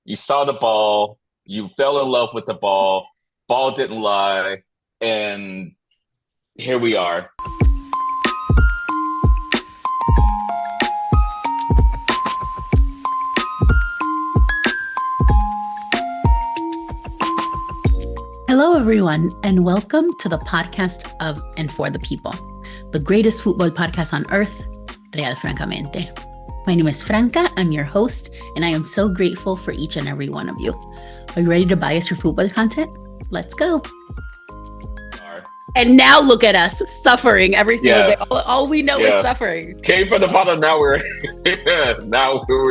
You saw the ball, you fell in love with the ball didn't lie, and here we are. Hello, everyone, and welcome to the podcast of and for the people, the greatest football podcast on earth, Francamente. My name is Franca. I'm your host, and I am so grateful for each and every one of you. Are you ready to buy us your football content? Let's go. And now look at us suffering every single day. All we know is suffering. Came from the bottom. Now we're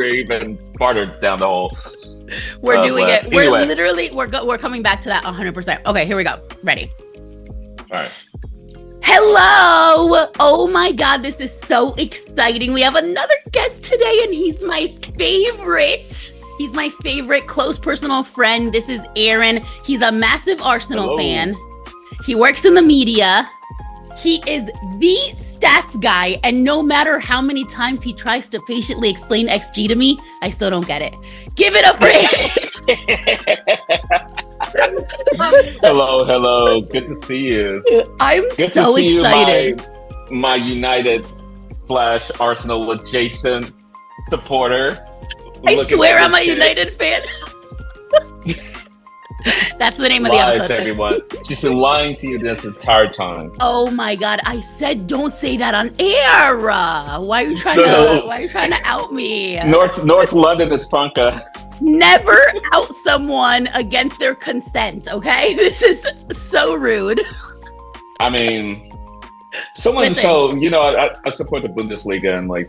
even farther down the hole. We're doing it. We're literally we're coming back to that 100%. Okay, here we go. Ready? All right. Hello! Oh my God, this is so exciting. We have another guest today, and he's my favorite. He's my favorite close personal friend. This is Aaron. He's a massive Arsenal fan. He works in the media. He is the stats guy, and no matter how many times he tries to patiently explain XG to me, I still don't get it. Give it up for him! Hello. Good to see you. I'm Good so to see excited. You, my United / Arsenal adjacent supporter. I swear I'm a United fan. That's the name of the episode. Lies, everyone. She's been lying to you this entire time. Oh my God! I said don't say that on air. Why are you trying to out me? North London is Franca. Never out someone against their consent. Okay, this is so rude. I mean, someone. Listen. So I support the Bundesliga, and like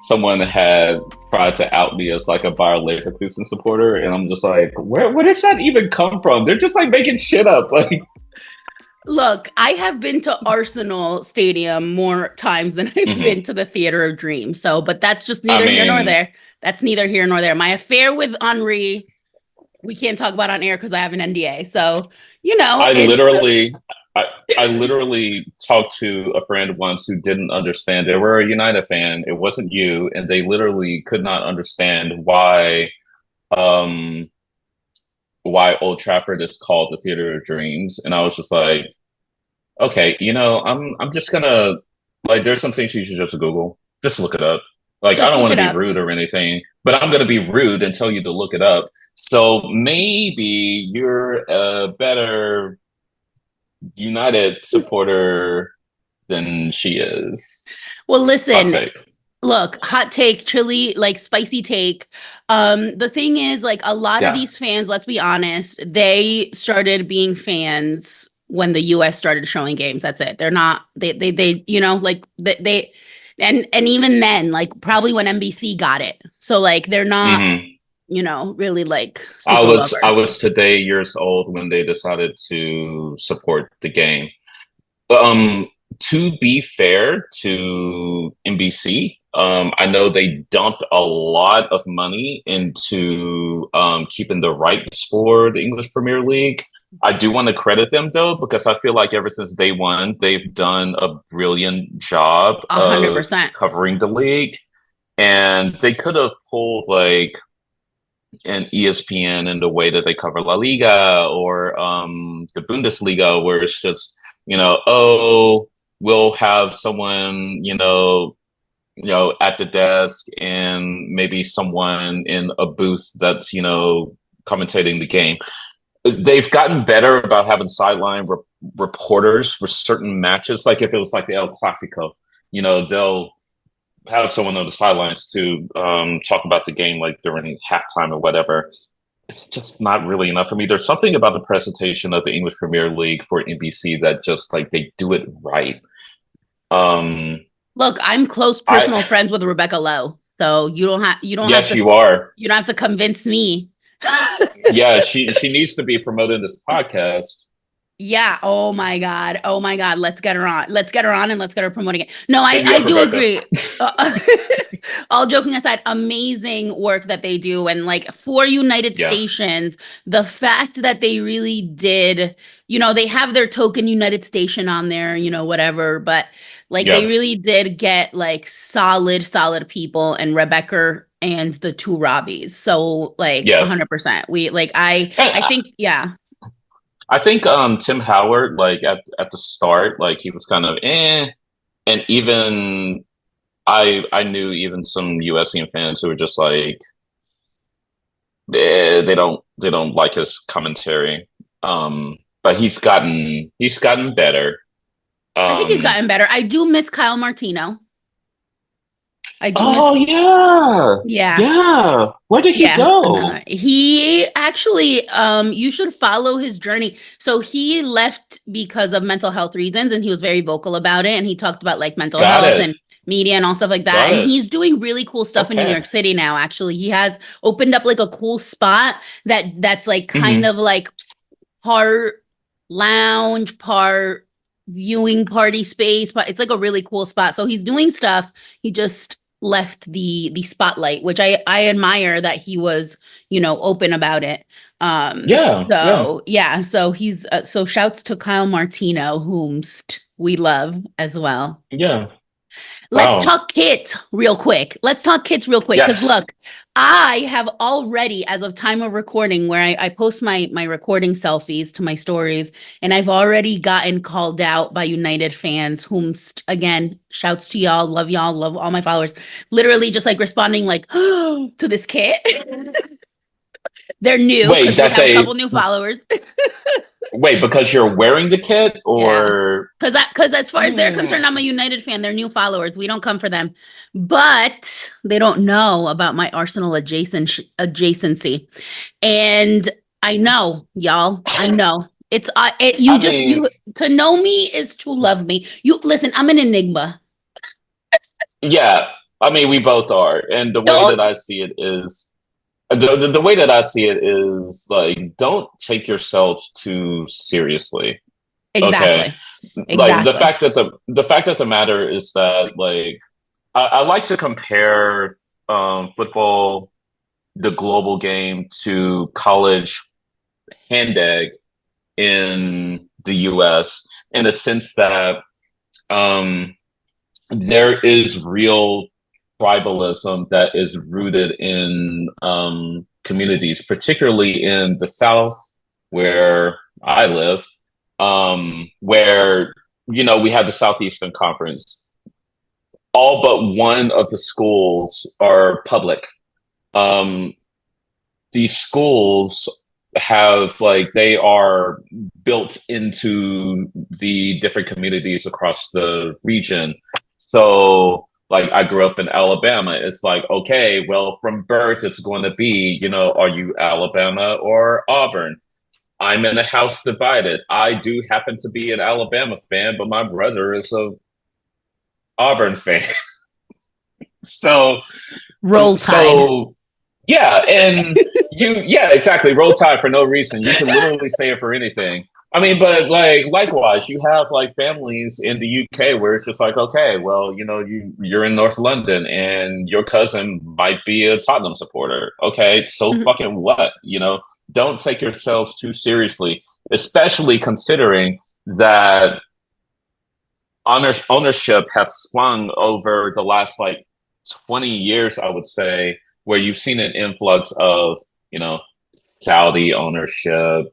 someone had tried to out me as like a Bayer Leverkusen supporter, and I'm just like, where does that even come from? They're just like making shit up. Like, look, I have been to Arsenal Stadium more times than I've been to the Theater of Dreams. So, but that's just neither here nor there. That's neither here nor there. My affair with Henri, we can't talk about on air because I have an NDA. So, I literally talked to a friend once who didn't understand. They were a United fan. It wasn't you, and they literally could not understand why Old Trafford is called the Theater of Dreams. And I was just like, okay, I'm just gonna like. There's some things you should just Google. Just look it up. Like, I don't want to be rude or anything, but I'm gonna be rude and tell you to look it up. So maybe you're a better United supporter than she is. Well, listen, look, hot take, chili, like spicy take. The thing is, like, a lot of these fans, let's be honest, they started being fans when the US started showing games. That's it. They're not, they and even then, like, probably when NBC got it. So like, they're not, really like. I was today years old when they decided to support the game. To be fair to NBC, I know they dumped a lot of money into keeping the rights for the English Premier League. I do want to credit them though, because I feel like ever since day one, they've done a brilliant job 100% of covering the league, and they could have pulled like an ESPN in the way that they cover La Liga or the Bundesliga, where it's just, we'll have someone, at the desk and maybe someone in a booth that's, commentating the game. They've gotten better about having sideline reporters for certain matches. Like if it was like the El Clasico, they'll have someone on the sidelines to talk about the game like during halftime or whatever. It's just not really enough for me. There's something about the presentation of the English Premier League for NBC that just like they do it right. Look, I'm close personal friends with Rebecca Lowe, so you don't have to convince me. Yeah, she needs to be promoting this podcast. Yeah. Oh my God. Let's get her on. And let's get her promoting it. No, I do agree. All joking aside, amazing work that they do. And like for United Stations, the fact that they really did, they have their token United Station on there, whatever. But like they really did get like solid people. And Rebecca and the two Robbies. So like Yeah. 100%. We like I And think yeah. I think Tim Howard, like at the start, like he was kind of and even I knew even some USC fans who were just like they don't like his commentary. But he's gotten better. I think he's Um, gotten better. I do miss Kyle Martino. I do miss oh yeah, yeah. yeah. Where did he Yeah, go? he actually, you should follow his journey. So he left because of mental health reasons, and he was very vocal about it. And he talked about like mental Got health it. and media and all stuff like that. Got And it. he's doing really cool stuff in New Okay. York City now. Actually, he has opened up like a cool spot that's like kind Hmm. of like part lounge, part viewing party space, but it's like a really cool spot. So he's doing stuff. He just left the spotlight, which I admire that he was, open about it. Yeah. Yeah. So yeah, so he's so shouts to Kyle Martino, whomst we love as well. Yeah. Let's Wow. talk kits real quick. Let's talk kits real quick. Because Yes. look, I have already, as of time of recording, where I post my recording selfies to my stories, and I've already gotten called out by United fans, whom again, shouts to y'all, love all my followers. Literally just like responding like to this kit. They're new Wait, because we that have a couple they new followers. wait because you're wearing the kit Yeah. or Because as far as they're Hmm. concerned, I'm a United fan. They're new followers. We don't come for them. But they don't know about my Arsenal adjacency. And I know, y'all. I know. It's I mean, you to know me is to love me. You listen, I'm an enigma. yeah. I mean, we both are, and the way that Don't I see it is the way that I see it is like don't take yourselves too seriously. Okay, exactly. like Exactly. the fact that the matter is that like I like to compare football, the global game, to college hand egg in the U.S. in a sense that um, there is real tribalism that is rooted in communities, particularly in the South, where I live, where we have the Southeastern Conference. All but one of the schools are public. Um, these schools have like they are built into the different communities across the region. So like I grew up in Alabama. It's like, okay, well, from birth it's going to be, are you Alabama or Auburn? I'm in a house divided. I do happen to be an Alabama fan, but my brother is a Auburn fan. So Roll Tide. so yeah, and yeah, exactly. Roll Tide for no reason. You can literally say it for anything. I mean, but like likewise, you have like families in the UK where it's just like, okay, well, you're in North London and your cousin might be a Tottenham supporter. Okay, so Mhm. fucking what? Don't take yourselves too seriously, especially considering that ownership has swung over the last like 20 years, I would say, where you've seen an influx of, Saudi ownership,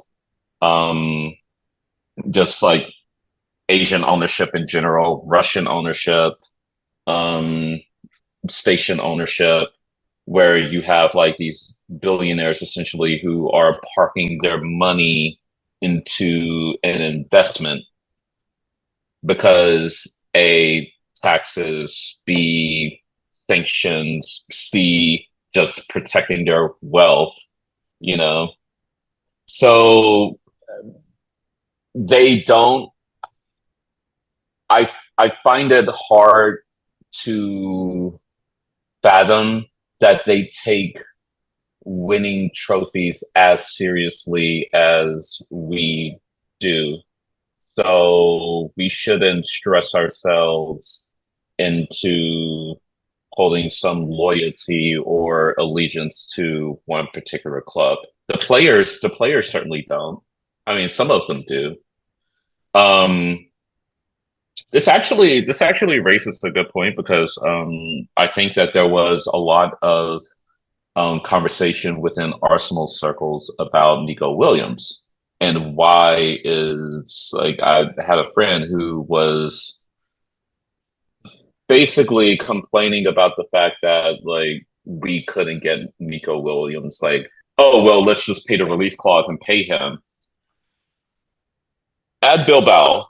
um, just like Asian ownership in general, Russian ownership, um, station ownership, where you have like these billionaires essentially who are parking their money into an investment because A, taxes, B, sanctions, C, just protecting their wealth, you know. So they don't I I find it hard to fathom that they take winning trophies as seriously as we do. So we shouldn't stress ourselves into holding some loyalty or allegiance to one particular club. The players certainly don't. I mean, some of them do. Um, this actually raises a good point because I think that there was a lot of conversation within Arsenal circles about Nico Williams and why is like I had a friend who was basically complaining about the fact that like we couldn't get Nico Williams. Like, oh well, let's just pay the release clause and pay him at Bilbao.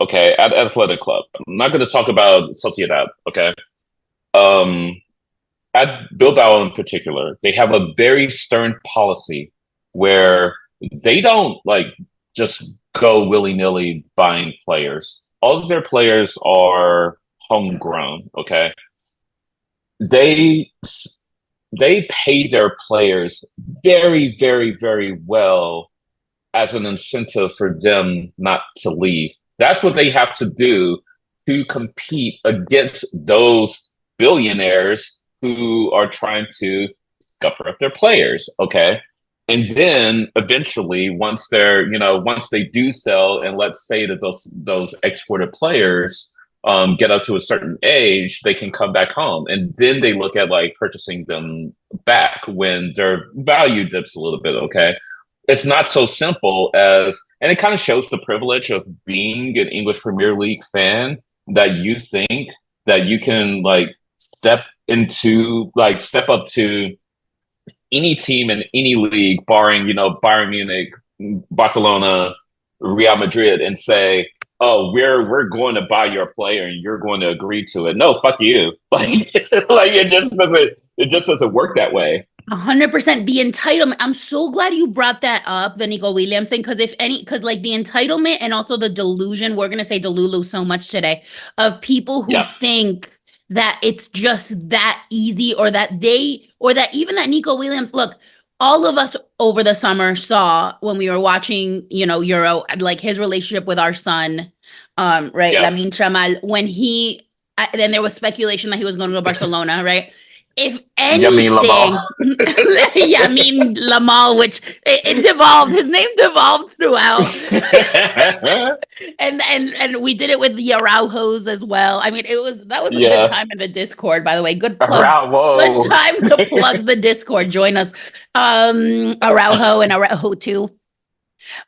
Okay, at Athletic Club. I'm not going to talk about Sociedad. Okay, um, at Bilbao in particular, they have a very stern policy where they don't like just go willy nilly buying players. All of their players are homegrown. Okay, they they pay their players very, very, very well as an incentive for them not to leave. That's what they have to do to compete against those billionaires who are trying to scupper up their players. Okay. And then eventually, once once they do sell, and let's say that those exported players get up to a certain age, they can come back home, and then they look at like purchasing them back when their value dips a little bit. Okay, it's not so simple as, and it kind of shows the privilege of being an English Premier League fan that you think that you can like step up to any team in any league, barring Bayern Munich, Barcelona, Real Madrid, and say, "Oh, we're going to buy your player, and you're going to agree to it." No, fuck you. Like it just doesn't work that way. 100% the entitlement. I'm so glad you brought that up, the Nico Williams thing, because like the entitlement and also the delusion, we're gonna say delulu so much today, of people who Yeah, think that it's just that easy, or that even that Nico Williams, look, all of us over the summer saw when we were watching, Euro, like his relationship with our son, right, yeah. Lamin Tramal, then there was speculation that he was going to go to Barcelona, right? If Yummy Lamal. anything, yeah, I mean Lamal, which it devolved. His name devolved throughout, and we did it with the Araujos as well. I mean, that was a good Yeah. time in the Discord, by the way. Good plug. Good Bravo. time to plug the Discord. Join us, Araujo and Araujo too.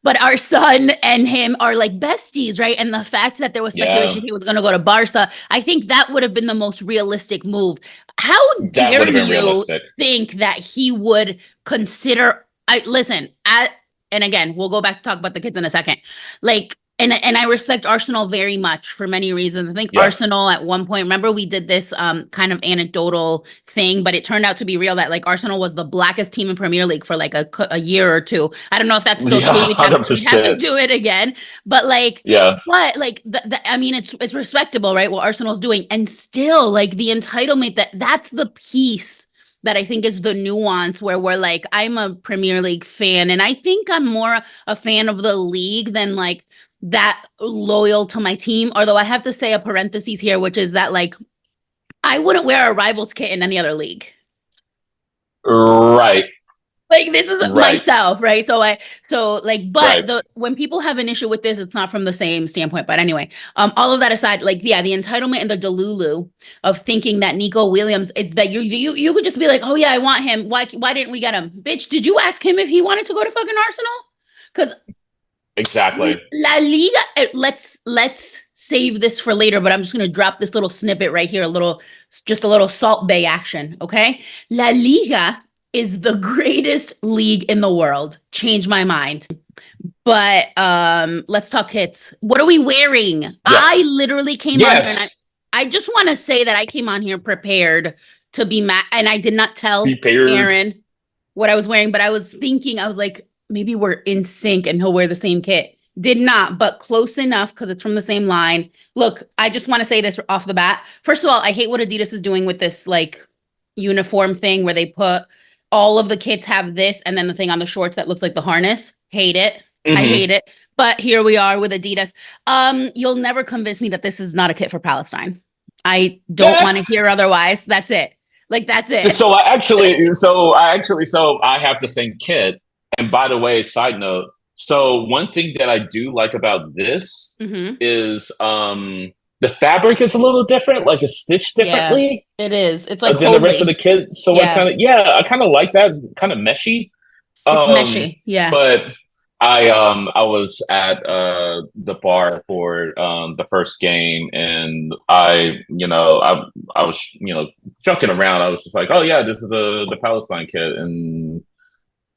But our son and him are like besties, right? And the fact that there was Yeah, speculation he was going to go to Barca, I think that would have been the most realistic move. How that would dare have been you realistic. think that he would consider? I listen at, and again, we'll go back to talk about the kids in a second. Like, and I respect Arsenal very much for many reasons. I think Yeah. Arsenal at one point, remember we did this kind of anecdotal thing, but it turned out to be real that like Arsenal was the blackest team in Premier League for like a year or two. I don't know if that's still Yeah, true. We'd have to 100%. do it again, but like. Yeah. But like, I mean, it's respectable, right? What Arsenal's doing, and still, like the entitlement that's the piece that I think is the nuance where we're like, I'm a Premier League fan, and I think I'm more a fan of the league than like that loyal to my team. Although I have to say a parenthesis here, which is that like I wouldn't wear a rivals kit in any other league. Right. Like this is Right. myself, right? But Right. the when people have an issue with this, it's not from the same standpoint. But anyway, all of that aside, like yeah, the entitlement and the delulu of thinking that Nico Williams, that you could just be like, oh yeah, I want him. Why didn't we get him? Bitch, did you ask him if he wanted to go to fucking Arsenal? Because Exactly. La Liga, let's save this for later, but I'm just gonna drop this little snippet right here, just a little Salt Bay action, okay? La Liga is the greatest league in the world. Change my mind. But let's talk hits. What are we wearing? Yeah. I literally came on here and Yes. I just want to say that I came on here prepared to be mad, and I did not tell Prepared. Aaron what I was wearing, but I was thinking, I was like, maybe we're in sync and he'll wear the same kit. Did not, but close enough because it's from the same line. Look, I just want to say this off the bat. First of all, I hate what Adidas is doing with this like uniform thing where they put all of the kits have this and then the thing on the shorts that looks like the harness. Hate it. I Hmm. hate it. But here we are with Adidas. You'll never convince me that this is not a kit for Palestine. I don't want to hear otherwise. That's it. Like that's it. So I have the same kit. And by the way, side note, so one thing that I do like about this Mm-hmm. is the fabric is a little different, like it's stitched Yeah, differently it is. It's like than the rest of the holy. kids. So Yeah, I kind of like that. It's kind of meshy. it's Um, meshy. Yeah. but I was at the bar for the first game, and I was joking around. I was just like, oh yeah, this is the Palestine kid,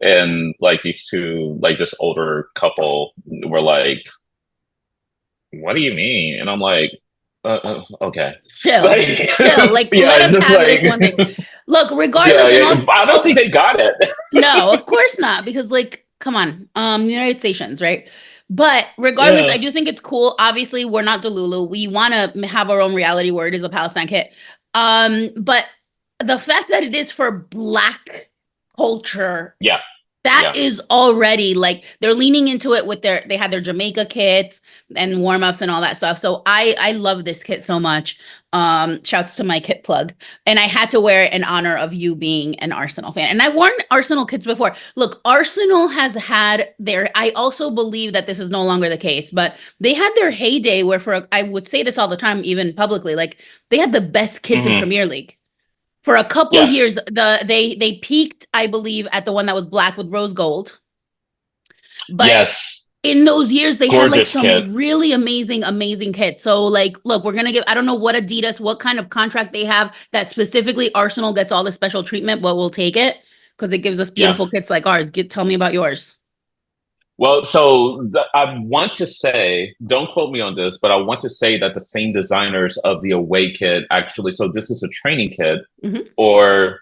and like these two, like this older couple were like, what do you mean? And I'm like, okay. Chill. Like, Chill. Like, yeah, let us just have this like, one thing. Look, yeah, regardless, and yeah, I don't think they got it. no, of course not, because like, come on, United Stations, right? But regardless, I Yeah. do think it's cool. Obviously, we're not Delulu. We want to have our own reality where it is a Palestine kit. But the fact that it is for Black culture, Yeah. that Yeah. is already like they're leaning into it with they had their Jamaica kits and warm-ups and all that stuff. So I love this kit so much. Shouts to my kit plug. And I had to wear it in honor of you being an Arsenal fan. And I worn Arsenal kits before. Look, Arsenal has had I also believe that this is no longer the case, but they had their heyday where I would say this all the time, even publicly, like they had the best kits in Hmm. Premier League for a couple Yeah. years. They peaked, I believe, at the one that was black with rose gold. But Yes. in those years, they had like Gorgeous kid. some really amazing kits. So like, look, we're gonna give. I don't know what Adidas, what kind of contract they have that specifically Arsenal gets all the special treatment, but we'll take it because it gives us Yeah. beautiful kits like ours. Tell me about yours. Well, I want to say, don't quote me on this, but I want to say that the same designers of the away kit actually, so this is a training kit Hmm. or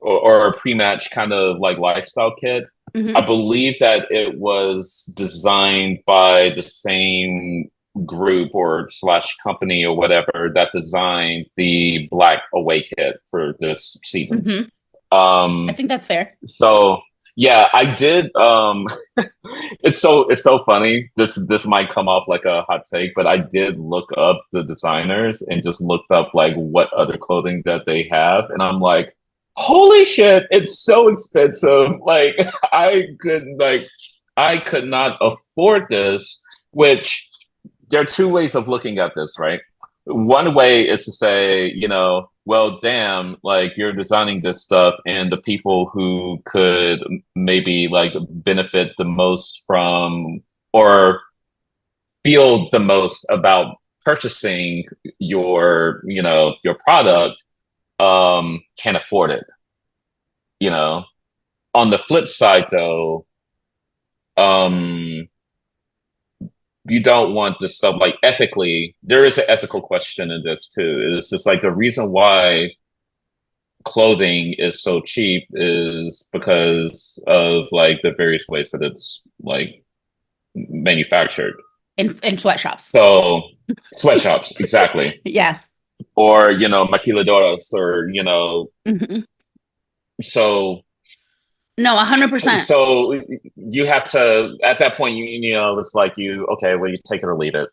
or a pre-match kind of like lifestyle kit. I Hmm. believe that it was designed by the same group or slash company or whatever that designed the black away kit for this season. Hmm. I Um, think that's fair. so yeah, I did. It's so funny. This might come off like a hot take, but I did look up the designers and just looked up like what other clothing that they have, and I'm like, holy shit, it's so expensive. Like I could not afford this. Which there are two ways of looking at this, right? One way is to say, well, damn, like you're designing this stuff, and the people who could maybe like benefit the most from or feel the most about purchasing your product can't afford it. You know, on the flip side, though, um, you don't want this stuff like ethically. There is an ethical question in this too. It's just like the reason why clothing is so cheap is because of like the various ways that it's like manufactured. In sweatshops. So sweatshops, exactly. Yeah. Or, maquiladoras or, Hmm. so No, 100%. so you have to at that point it's like okay, well you take it or leave it.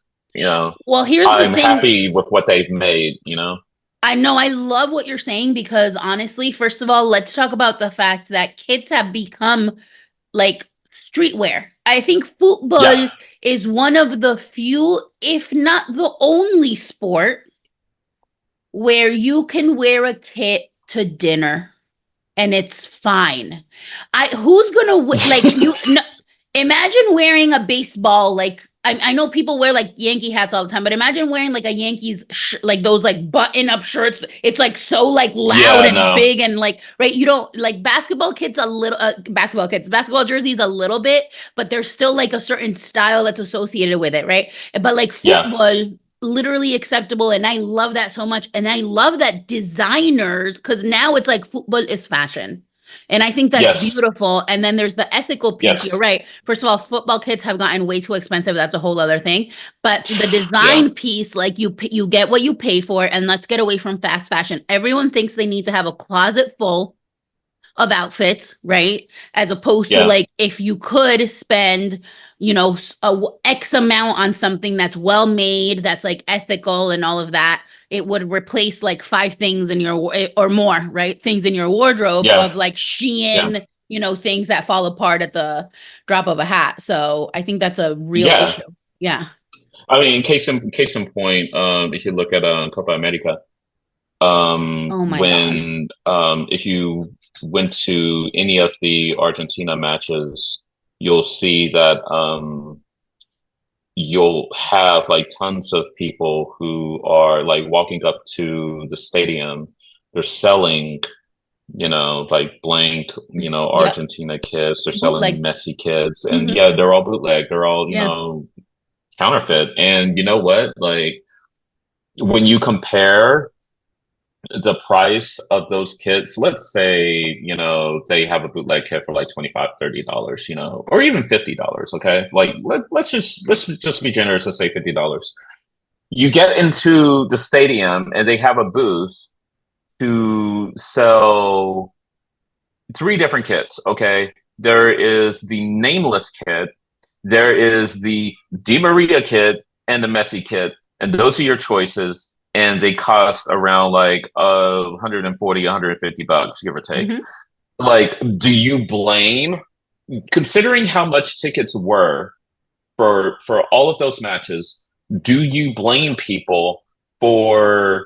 Well, here's the I'm thing. happy with what they've made. I know I love what you're saying because honestly, first of all, let's talk about the fact that kids have become like streetwear. I think Yeah. football is one of the few, if not the only sport where you can wear a kit to dinner and it's fine. Who's gonna like you? No, imagine wearing a baseball like. I know people wear like Yankee hats all the time, but imagine wearing like a Yankees like those like button up shirts. It's like so like loud Yeah, and no. big and like right. You don't like basketball kits a little basketball jerseys a little bit, but there's still like a certain style that's associated with it, right? But like Yeah. football literally acceptable, and I love that so much, and I love that designers, because now it's like football is fashion, and I think that's Yes. beautiful. And then there's the ethical piece. You're Yes. right. First of all, football kits have gotten way too expensive. That's a whole other thing. But the Yeah. design piece, like you get what you pay for, and let's get away from fast fashion. Everyone thinks they need to have a closet full of outfits, right? As opposed to Yeah. like if you could spend, X amount on something that's well made, that's like ethical and all of that, it would replace like five things in your or more, right? Things in your wardrobe Yeah. of like Yeah. Shein, things that fall apart at the drop of a hat. So I think that's a real Yeah. issue. Yeah. I mean, case in point, if you look at Copa America, Oh my God. when if you went to any of the Argentina matches, you'll see that you'll have like tons of people who are like walking up to the stadium. They're selling, like blank, Yep. Argentina kids. They're selling Bootleg. Messi kids, and Hmm. yeah, they're all bootleg. They're all, Yeah. counterfeit. And you know what? Like when you compare the price of those kits, let's say, they have a bootleg kit for like 25, $30, or even $50. Okay. Like let's just be generous and say $50. You get into the stadium and they have a booth to sell three different kits. Okay. There is the nameless kit, there is the Di Maria kit, and the Messi kit. And those are your choices. And they cost around like 140, $150, give or take. Hmm. Like, do you blame, considering how much tickets were for all of those matches, do you blame people for,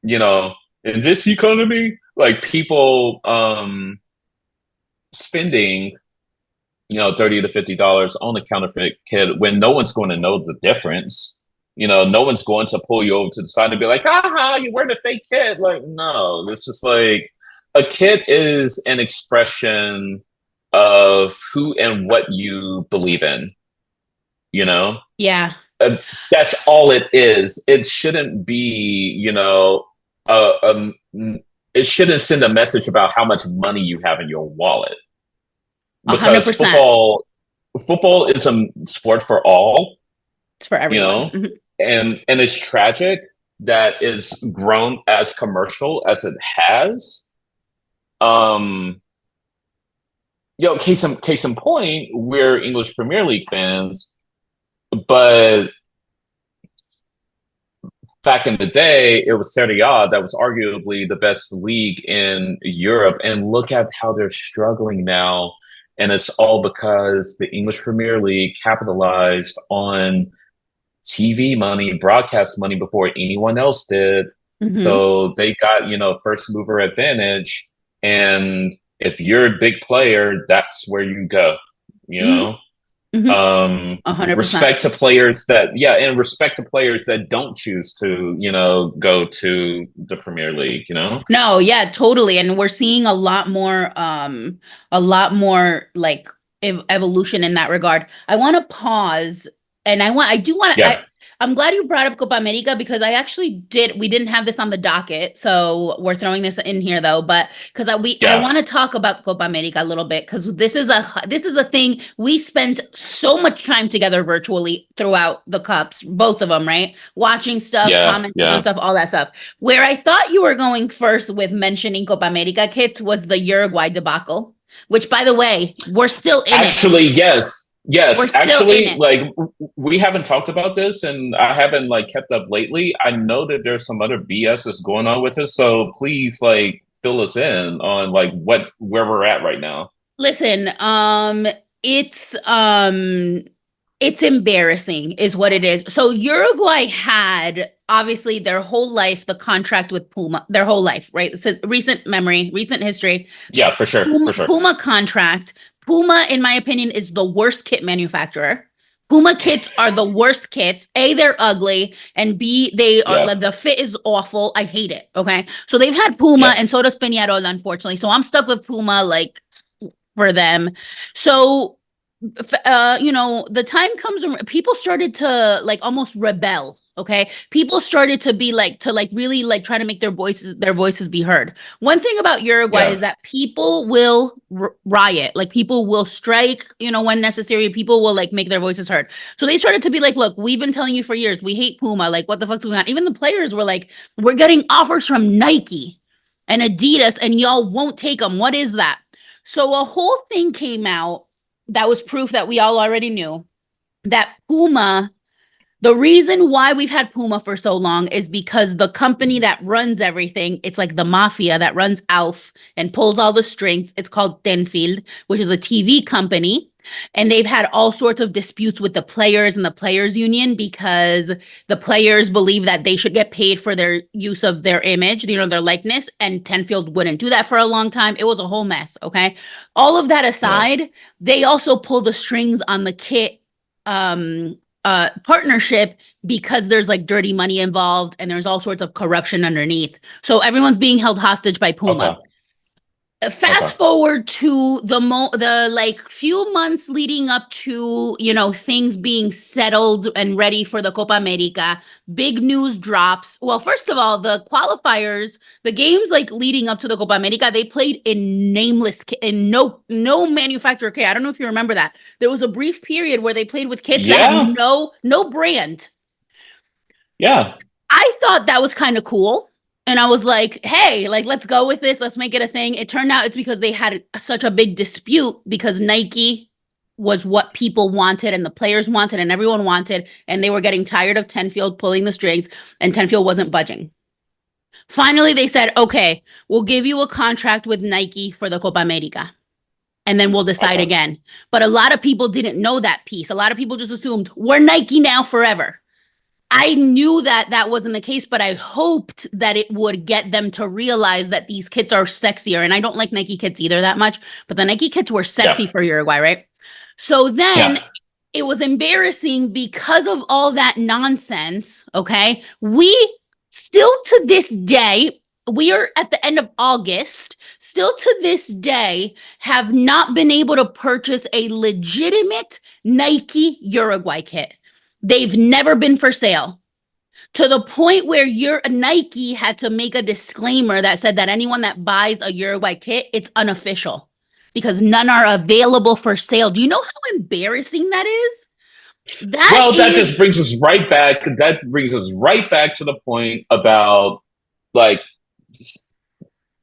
you know, in this economy, like people spending, 30 to $50 on a counterfeit kit when no one's going to know the difference? No one's going to pull you over to the side and be like, haha, you wearing a fake kit. Like, no, it's just like a kit is an expression of who and what you believe in, you know? Yeah. Uh, that's all it is. It shouldn't be, um, it shouldn't send a message about how much money you have in your wallet, A hundred because percent. football is a sport for all, It's for you everyone. know, and it's tragic that it's grown as commercial as it has. Um, case in point, we're English Premier League fans, but back in the day, it was Serie A that was arguably the best league in Europe. And look at how they're struggling now. And it's all because the English Premier League capitalized on TV money, broadcast money before anyone else did. Hmm. So they got, first mover advantage. And if you're a big player, that's where you go, you Hmm. know? Hmm. 100%. Respect to players that, yeah, and respect to players that don't choose to, go to the Premier League. No, yeah, totally. And we're seeing a lot more like evolution in that regard. I want to pause and I do want to, Yeah, I'm glad you brought up Copa America because we didn't have this on the docket. So we're throwing this in here though, but because I yeah, want to talk about Copa America a little bit because this is a thing we spent so much time together virtually throughout the cups, both of them, right? Watching stuff, yeah, commenting on yeah. stuff, all that stuff. Where I thought you were going first with mentioning Copa America kits was the Uruguay debacle, which, by the way, we're still in it. Actually, yes. We're Yes, still in actually, it. like we haven't talked about this, and I haven't like kept up lately. I know that there's some other BS that's going on with this, so please like fill us in on like where we're at right now. Listen, it's it's embarrassing, is what it is. So Uruguay had obviously their whole life the contract with Puma, their whole life, right? It's a recent memory, recent history. Yeah, for sure, for sure. Puma contract. Puma, in my opinion, is the worst kit manufacturer. Puma kits are the worst kits. A, they're ugly, and B, they are Yeah, the fit is awful. I hate it. Okay, so they've had Puma, yeah, and so does Peñarol, unfortunately. So I'm stuck with Puma, like for them. So the time comes when people started to like almost rebel. Okay, people started to be like to like really like try to make their voices be heard. One thing about Uruguay yeah, is that people will riot, like people will strike, when necessary. People will like make their voices heard. So they started to be like, look, we've been telling you for years, we hate Puma. Like, what the fuck's going on? Even the players were like, we're getting offers from Nike and Adidas, and y'all won't take them. What is that? So a whole thing came out that was proof that we all already knew that Puma, the reason why we've had Puma for so long is because the company that runs everything, it's like the mafia that runs ALF and pulls all the strings. It's called Tenfield, which is a TV company. And they've had all sorts of disputes with the players and the players union because the players believe that they should get paid for their use of their image, their likeness, and Tenfield wouldn't do that for a long time. It was a whole mess, okay? All of that Yeah. aside, they also pull the strings on the kit partnership because there's like dirty money involved and there's all sorts of corruption underneath. So everyone's being held hostage by Puma. Okay. Okay. Fast forward to the like few months leading up to things being settled and ready for the Copa America. Big news drops. Well, first of all, the qualifiers, the games like leading up to the Copa America, they played in no manufacturer kit. I don't know if you remember that. There was a brief period where they played with kits that had Yeah. no brand. Yeah. I thought that was kind of cool. And I was like, hey, like, let's go with this. Let's make it a thing. It turned out it's because they had such a big dispute because Nike was what people wanted and the players wanted and everyone wanted. And they were getting tired of Tenfield pulling the strings and Tenfield wasn't budging. Finally, they said, okay, we'll give you a contract with Nike for the Copa America. And then we'll decide Okay. again. But a lot of people didn't know that piece. A lot of people just assumed we're Nike now forever. I knew that that wasn't the case, but I hoped that it would get them to realize that these kits are sexier. And I don't like Nike kits either that much, but the Nike kits were sexy Yeah. for Uruguay, right? So then Yeah. it was embarrassing because of all that nonsense. Okay. We still to this day, we are at the end of August, still to this day, have not been able to purchase a legitimate Nike Uruguay kit. They've never been for sale to the point where your Nike had to make a disclaimer that said that anyone that buys a Uruguay kit, it's unofficial because none are available for sale. Do you know how embarrassing that is? That Well, that is just brings us right back. That brings us right back to the point about, like,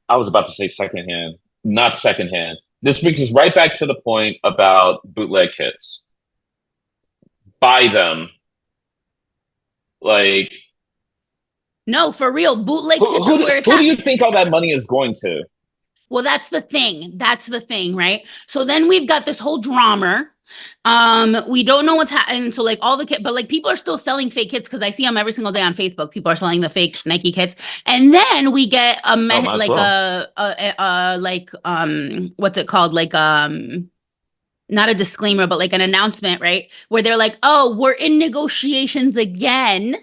I was about to say secondhand, not secondhand. This brings us right back to the point about bootleg kits. Buy them. Like, no, for real. Bootleg kits are where it's who do at. you think all that money is going to? Well, that's the thing. That's the thing, right? So then we've got this whole drama. We don't know what's happening. So like all the kits, but like people are still selling fake kits because I see them every single day on Facebook. People are selling the fake Nike kits, and then we get Oh, might as like well. what's it called? Like not a disclaimer, but like an announcement, right? Where they're like, oh, we're in negotiations again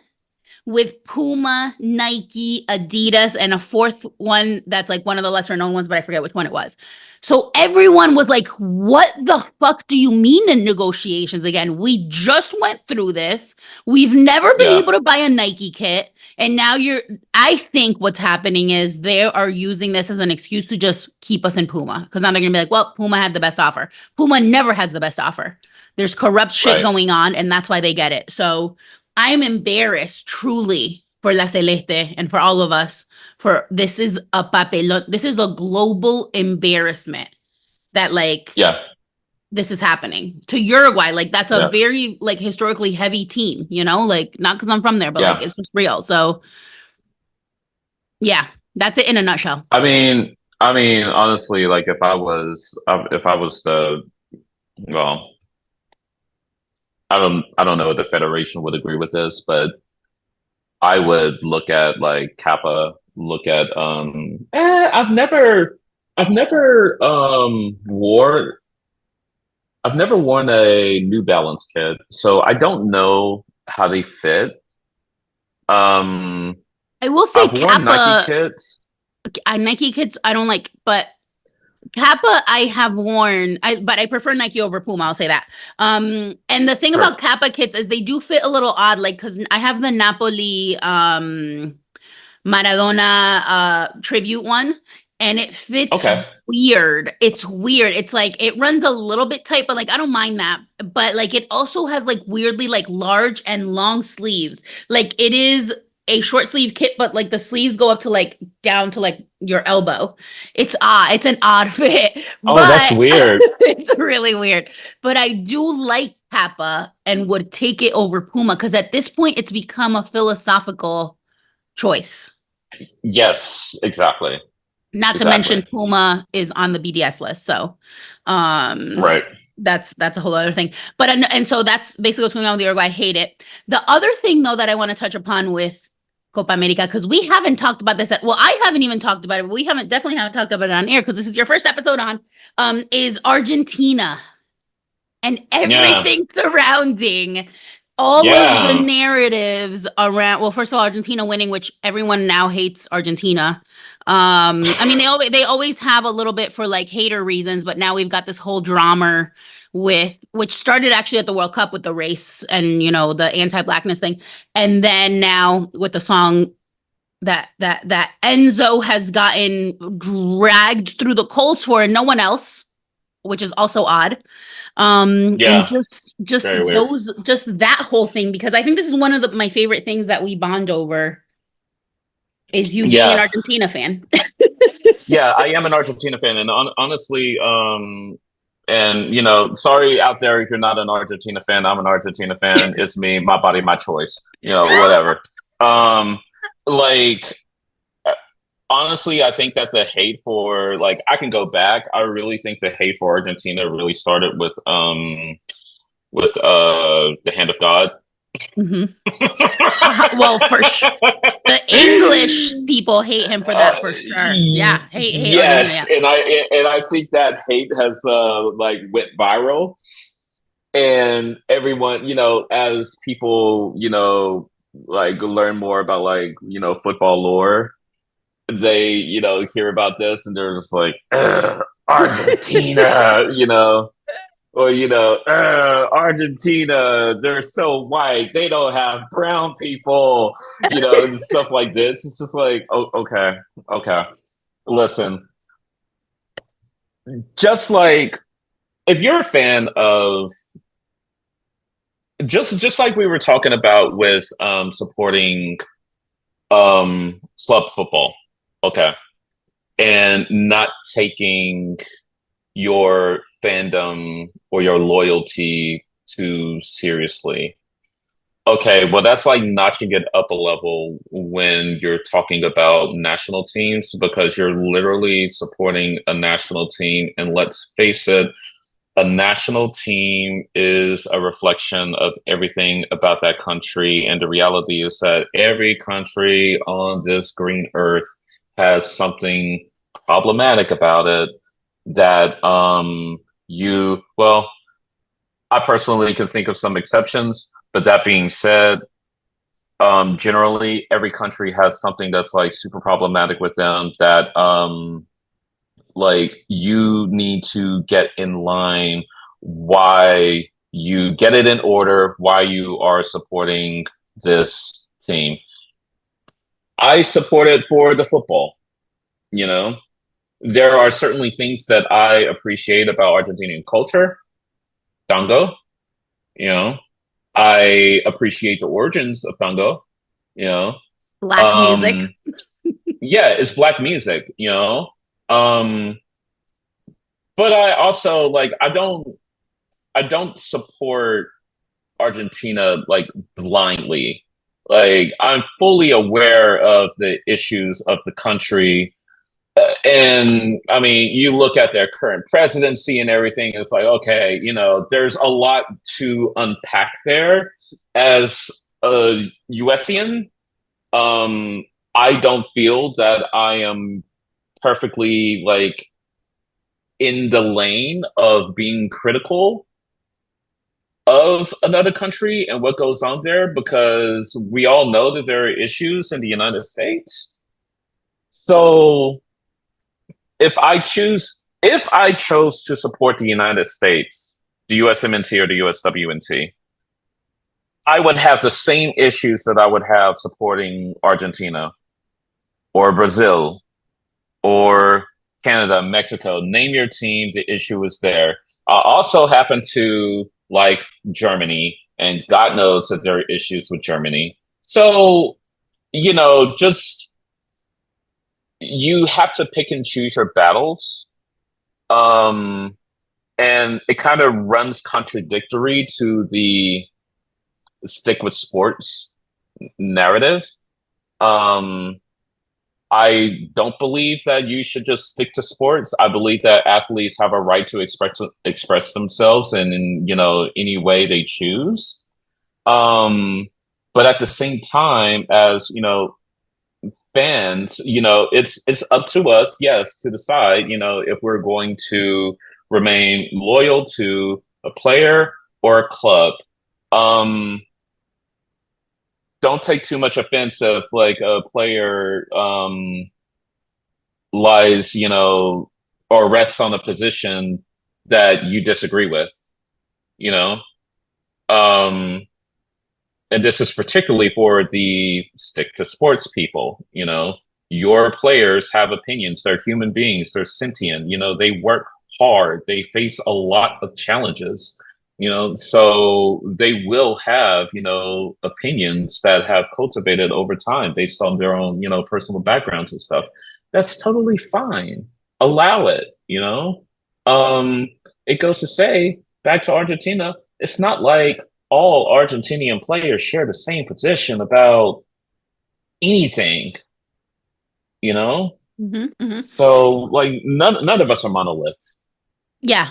with Puma, Nike, Adidas, and a fourth one that's like one of the lesser known ones, but I forget which one it was. So everyone was like, what the fuck do you mean in negotiations again? We just went through this. We've never been Yeah. able to buy a Nike kit. And now I think what's happening is they are using this as an excuse to just keep us in Puma. Because now they're going to be like, well, Puma had the best offer. Puma never has the best offer. There's corrupt shit Right. going on, and that's why they get it. So I am embarrassed truly for La Celeste and for all of us for this is a papelón. This is a global embarrassment that like Yeah. this is happening to Uruguay. Like that's a Yeah. very like historically heavy team, like not because I'm from there, but like Yeah. it's just real. So yeah, that's it in a nutshell. Honestly, like if I was the, well, I don't know if the Federation would agree with this, but I would look at like Kappa, look at I've never I've never worn a New Balance kit, so I don't know how they fit. Um I will say I've worn Nike Kappa, kits. Nike kits I don't like, but Kappa I have worn, but I prefer Nike over Puma. I'll say that. And the thing Sure. about Kappa kits is they do fit a little odd, like because I have the Napoli Maradona tribute one, and it fits Okay. weird. It's weird. It's like it runs a little bit tight, but like I don't mind that. But like it also has like weirdly like large and long sleeves. Like it is a short sleeve kit, but like the sleeves go up to like down to like your elbow. It's odd. It's an odd fit, Oh, that's but weird. it's really weird. But I do like Kappa and would take it over Puma because at this point it's become a philosophical choice. Yes, Not to exactly. mention Puma is on the BDS list. So Right. that's a whole other thing. But and so that's basically what's going on with Uruguay. I hate it. The other thing though that I want to touch upon with Copa America, because we haven't talked about this well, I haven't even talked about it, but we definitely haven't talked about it on air because this is your first episode on is Argentina and Yeah. everything surrounding all of the Yeah. narratives around. Well, first of all, Argentina winning, which everyone now hates Argentina. I mean, they always have a little bit for like hater reasons, but now we've got this whole drama with which started actually at the World Cup with the race and the anti-blackness thing, and then now with the song that Enzo has gotten dragged through the coals for, and no one else, which is also odd. And Yeah. just Very weird. that whole thing, because I think this is one of my favorite things that we bond over is you being an Yeah. Argentina fan. Yeah, I am an Argentina fan, and honestly, and sorry out there if you're not an Argentina fan. I'm an Argentina fan. It's me, my body, my choice. Whatever. Um, like honestly, I think that the hate for I can go back. I really think the hate for Argentina really started with the hand of God. Hmm. Well, for sure. The English people hate him for that for sure. Yeah, hate Argentina. Yes, Yeah. and I think that hate has went viral, and everyone, as people, learn more about football lore, they hear about this and they're just like, "Ugh, Argentina," or Argentina, they're so white, they don't have brown people, and stuff like this. It's just like, oh, okay, okay. Listen, just like if you're a fan of just like we were talking about with supporting club football, okay, and not taking your fandom or your loyalty too seriously. Okay, well, that's like notching it up a level when you're talking about national teams because you're literally supporting a national team. And let's face it, a national team is a reflection of everything about that country. And the reality is that every country on this green earth has something problematic about it that well, I personally can think of some exceptions, but that being said, generally every country has something that's like super problematic with them that you need to get in line why you get it in order, why you are supporting this team. I support it for the football, you know. There are certainly things that I appreciate about Argentinian culture, tango, you know. I appreciate the origins of tango, you know. Black music. Um, yeah, it's black music, you know. Um, but I also I don't support Argentina blindly. I'm fully aware of the issues of the country. And I mean, you look at their current presidency and everything, it's like, okay, there's a lot to unpack there. As a USian, I don't feel that I am perfectly in the lane of being critical of another country and what goes on there because we all know that there are issues in the United States. So if I chose to support the United States, the USMNT or the USWNT, I would have the same issues that I would have supporting Argentina or Brazil or Canada, Mexico. Name your team, the issue is there. I also happen to like Germany, and God knows that there are issues with Germany. So, just you have to pick and choose your battles. Um, and it kind of runs contradictory to the stick with sports narrative. Um, I don't believe that you should just stick to sports. I believe that athletes have a right to express themselves in any way they choose. Um, but at the same time, as fans, it's up to us, yes, to decide, if we're going to remain loyal to a player or a club. Um, don't take too much offense if like a player lies, or rests on a position that you disagree with, you know. Um, and this is particularly for the stick to sports people, your players have opinions, they're human beings, they're sentient, they work hard, they face a lot of challenges, so they will have, opinions that have cultivated over time based on their own, personal backgrounds and stuff. That's totally fine. Allow it, um it goes to say, back to Argentina, it's not like all Argentinian players share the same position about anything, you know? Hmm, hmm. So like none of us are monoliths. Yeah.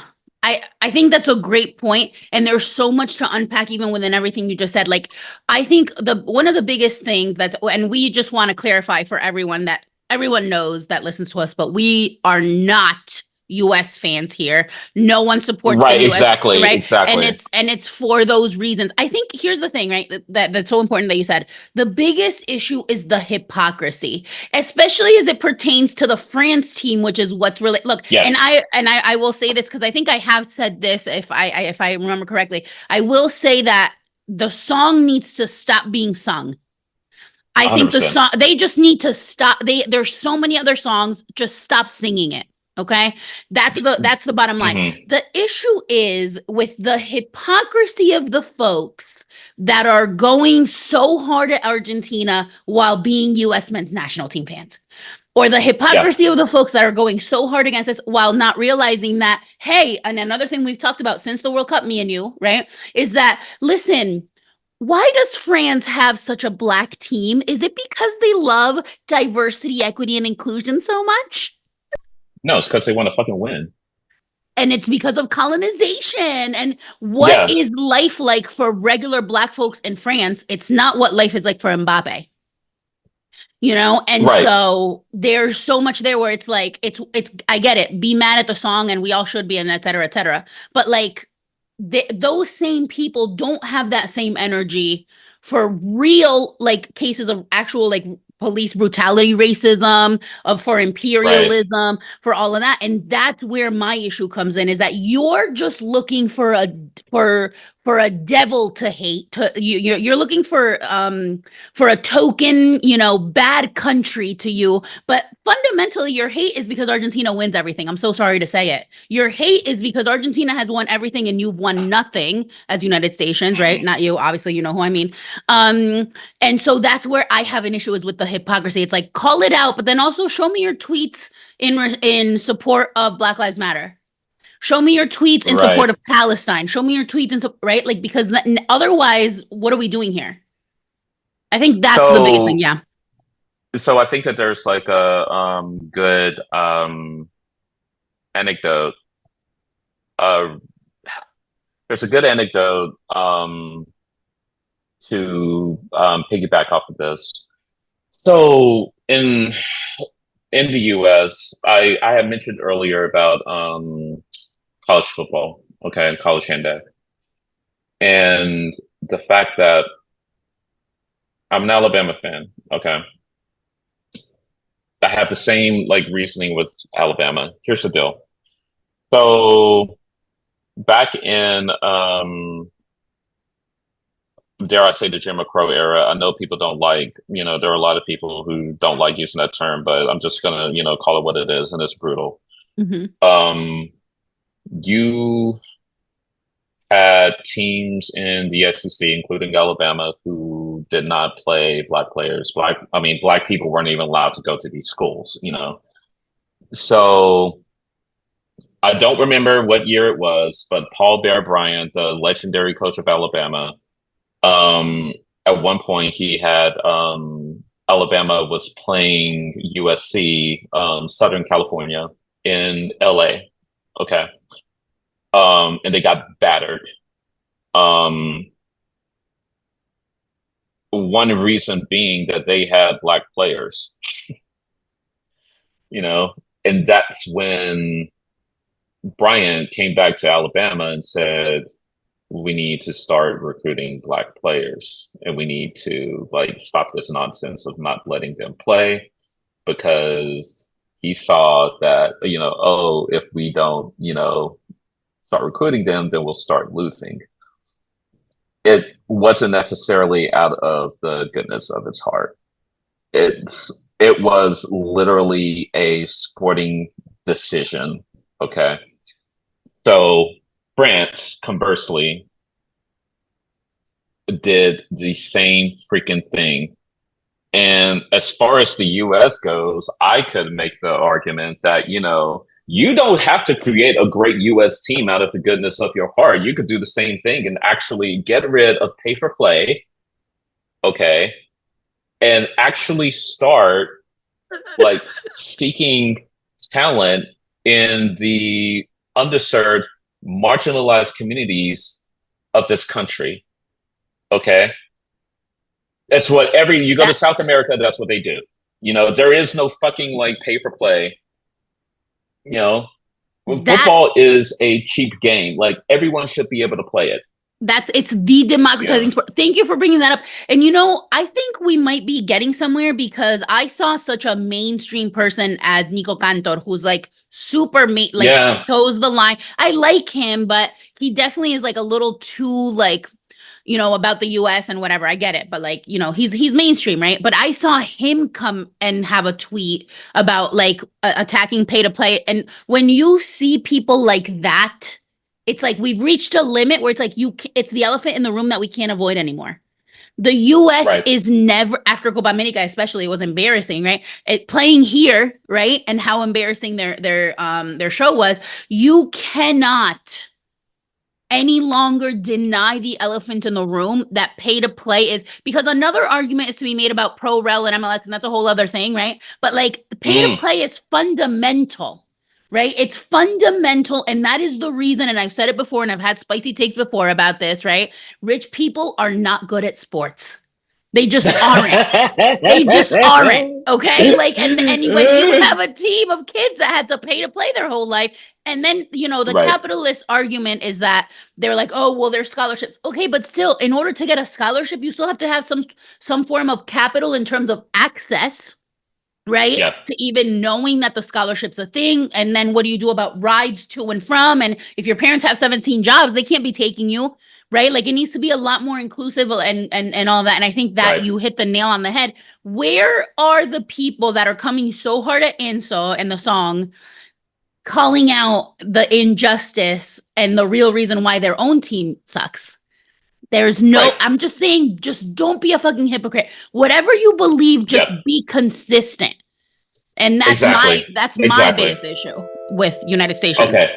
I think that's a great point, and there's so much to unpack even within everything you just said. Like, I think the one of the biggest things that's, and we just want to clarify for everyone that everyone knows that listens to us, but we are not US fans here. No one supports the Right, US, exactly, right? And exactly. it's for those reasons. I think here's the thing, right? That's so important that you said. The biggest issue is the hypocrisy, especially as it pertains to the France team, which is what's really, look. And Yes, I will say this because I think I have said this, if I remember correctly. I will say that the song needs to stop being sung. I think the 100%. song, they just need to stop. There's so many other songs, just stop singing it. Okay? That's the bottom line. Hmm. The issue is with the hypocrisy of the folks that are going so hard at Argentina while being US men's national team fans, or the Yeah, hypocrisy of the folks that are going so hard against us while not realizing that, hey, and another thing we've talked about since the World Cup, me and you, right, is that, listen, why does France have such a black team? Is it because they love diversity, equity, and inclusion so much? no, it's because they want to fucking win. And it's because of colonization. And what Yeah, is life like for regular black folks in France? It's not what life is like for Mbappe. And right, so there's so much there where it's like, it's I get it, be mad at the song, and we all should be, and et cetera, et cetera, but like, those same people don't have that same energy for real, like, cases of actual, like, police brutality, racism, of for right, imperialism, for all of that. And that's where my issue comes in, is that you're just looking for for a devil to hate. You're looking for a token, bad country to you. But fundamentally, your hate is because Argentina wins everything. I'm so sorry to say it. Your hate is because Argentina has won everything and you've won nothing as United Stations, right? hmm, Not you, obviously, you know who I mean. Um, and so that's where I have an issue, is with the hypocrisy. It's like, call it out, but then also show me your tweets in support of Black Lives Matter. Show me your tweets in support right. of Palestine. Show me your tweets right, like, because otherwise, what are we doing here? I think that's the biggest thing. So Yeah. so I think that there's like a good anecdote. Uh, there's a good anecdote to piggyback off of this. So in the US, I had mentioned earlier about college football, okay, and college handball, and the fact that I'm an Alabama fan, okay. I have the same like reasoning with Alabama. Here's the deal. So back in dare I say the Jim Crow era, I know people don't like, there are a lot of people who don't like using that term, but I'm just gonna, call it what it is, and it's brutal. Hmm. Um, you had teams in the SEC, including Alabama, who did not play black players. I mean, black people weren't even allowed to go to these schools. So I don't remember what year it was, but Paul Bear Bryant, the legendary coach of Alabama, um, at one point he had Alabama was playing USC, Southern California in LA. Okay. And they got battered. Um, one reason being that they had black players, you know, and that's when Bryant came back to Alabama and said, we need to start recruiting black players and we need to like stop this nonsense of not letting them play because he saw that, oh, if we don't, start recruiting them, then we'll start losing. It wasn't necessarily out of the goodness of his heart. It was literally a sporting decision. Okay. So France, conversely, did the same freaking thing. And as far as the US goes, I could make the argument that, you don't have to create a great US team out of the goodness of your heart. You could do the same thing and actually get rid of pay for play, okay, and actually start like seeking talent in the underserved, marginalized communities of this country. Okay. That's what you go to That South America, that's what they do. There is no fucking like pay for play. You know, that football is a cheap game. Like everyone should be able to play it. it's the Yeah. democratizing sport. Thank you for bringing that up. And I think we might be getting somewhere because I saw such a mainstream person as Nico Cantor, who's like super like Yeah. toes the line. I like him, but he definitely is like a little too like about the US and whatever. I get it, but like, he's mainstream, right? But I saw him come and have a tweet about like attacking pay to play. And when you see people like that, it's like we've reached a limit where it's like it's the elephant in the room that we can't avoid anymore. The US Right. is never, after Copa America especially, it was embarrassing, right? Playing here, right? And how embarrassing their show was. You cannot any longer deny the elephant in the room that pay to play is, because another argument is to be made about pro rel and MLS, and that's a whole other thing, right? But like pay to Mm, play is fundamental, right? It's fundamental, and that is the reason, and I've said it before, and I've had spicy takes before about this, right? Rich people are not good at sports. They just aren't. They just aren't. Okay. Like, and when you have a team of kids that had to pay to play their whole life, and then, the right. capitalist argument is that they're like, oh, well, there's scholarships. Okay, but still, in order to get a scholarship, you still have to have some form of capital in terms of access, right? Yeah. To even knowing that the scholarship's a thing. And then what do you do about rides to and from? And if your parents have 17 jobs, they can't be taking you, right? Like it needs to be a lot more inclusive and all that. And I think that Right. you hit the nail on the head. Where are the people that are coming so hard at Enso and the song, calling out the injustice and the real reason why their own team sucks? There's no, Right. I'm just saying, just don't be a fucking hypocrite. Whatever you believe, just Yep. be consistent. And Exactly. that's my Exactly. biggest issue with United Stations. Okay.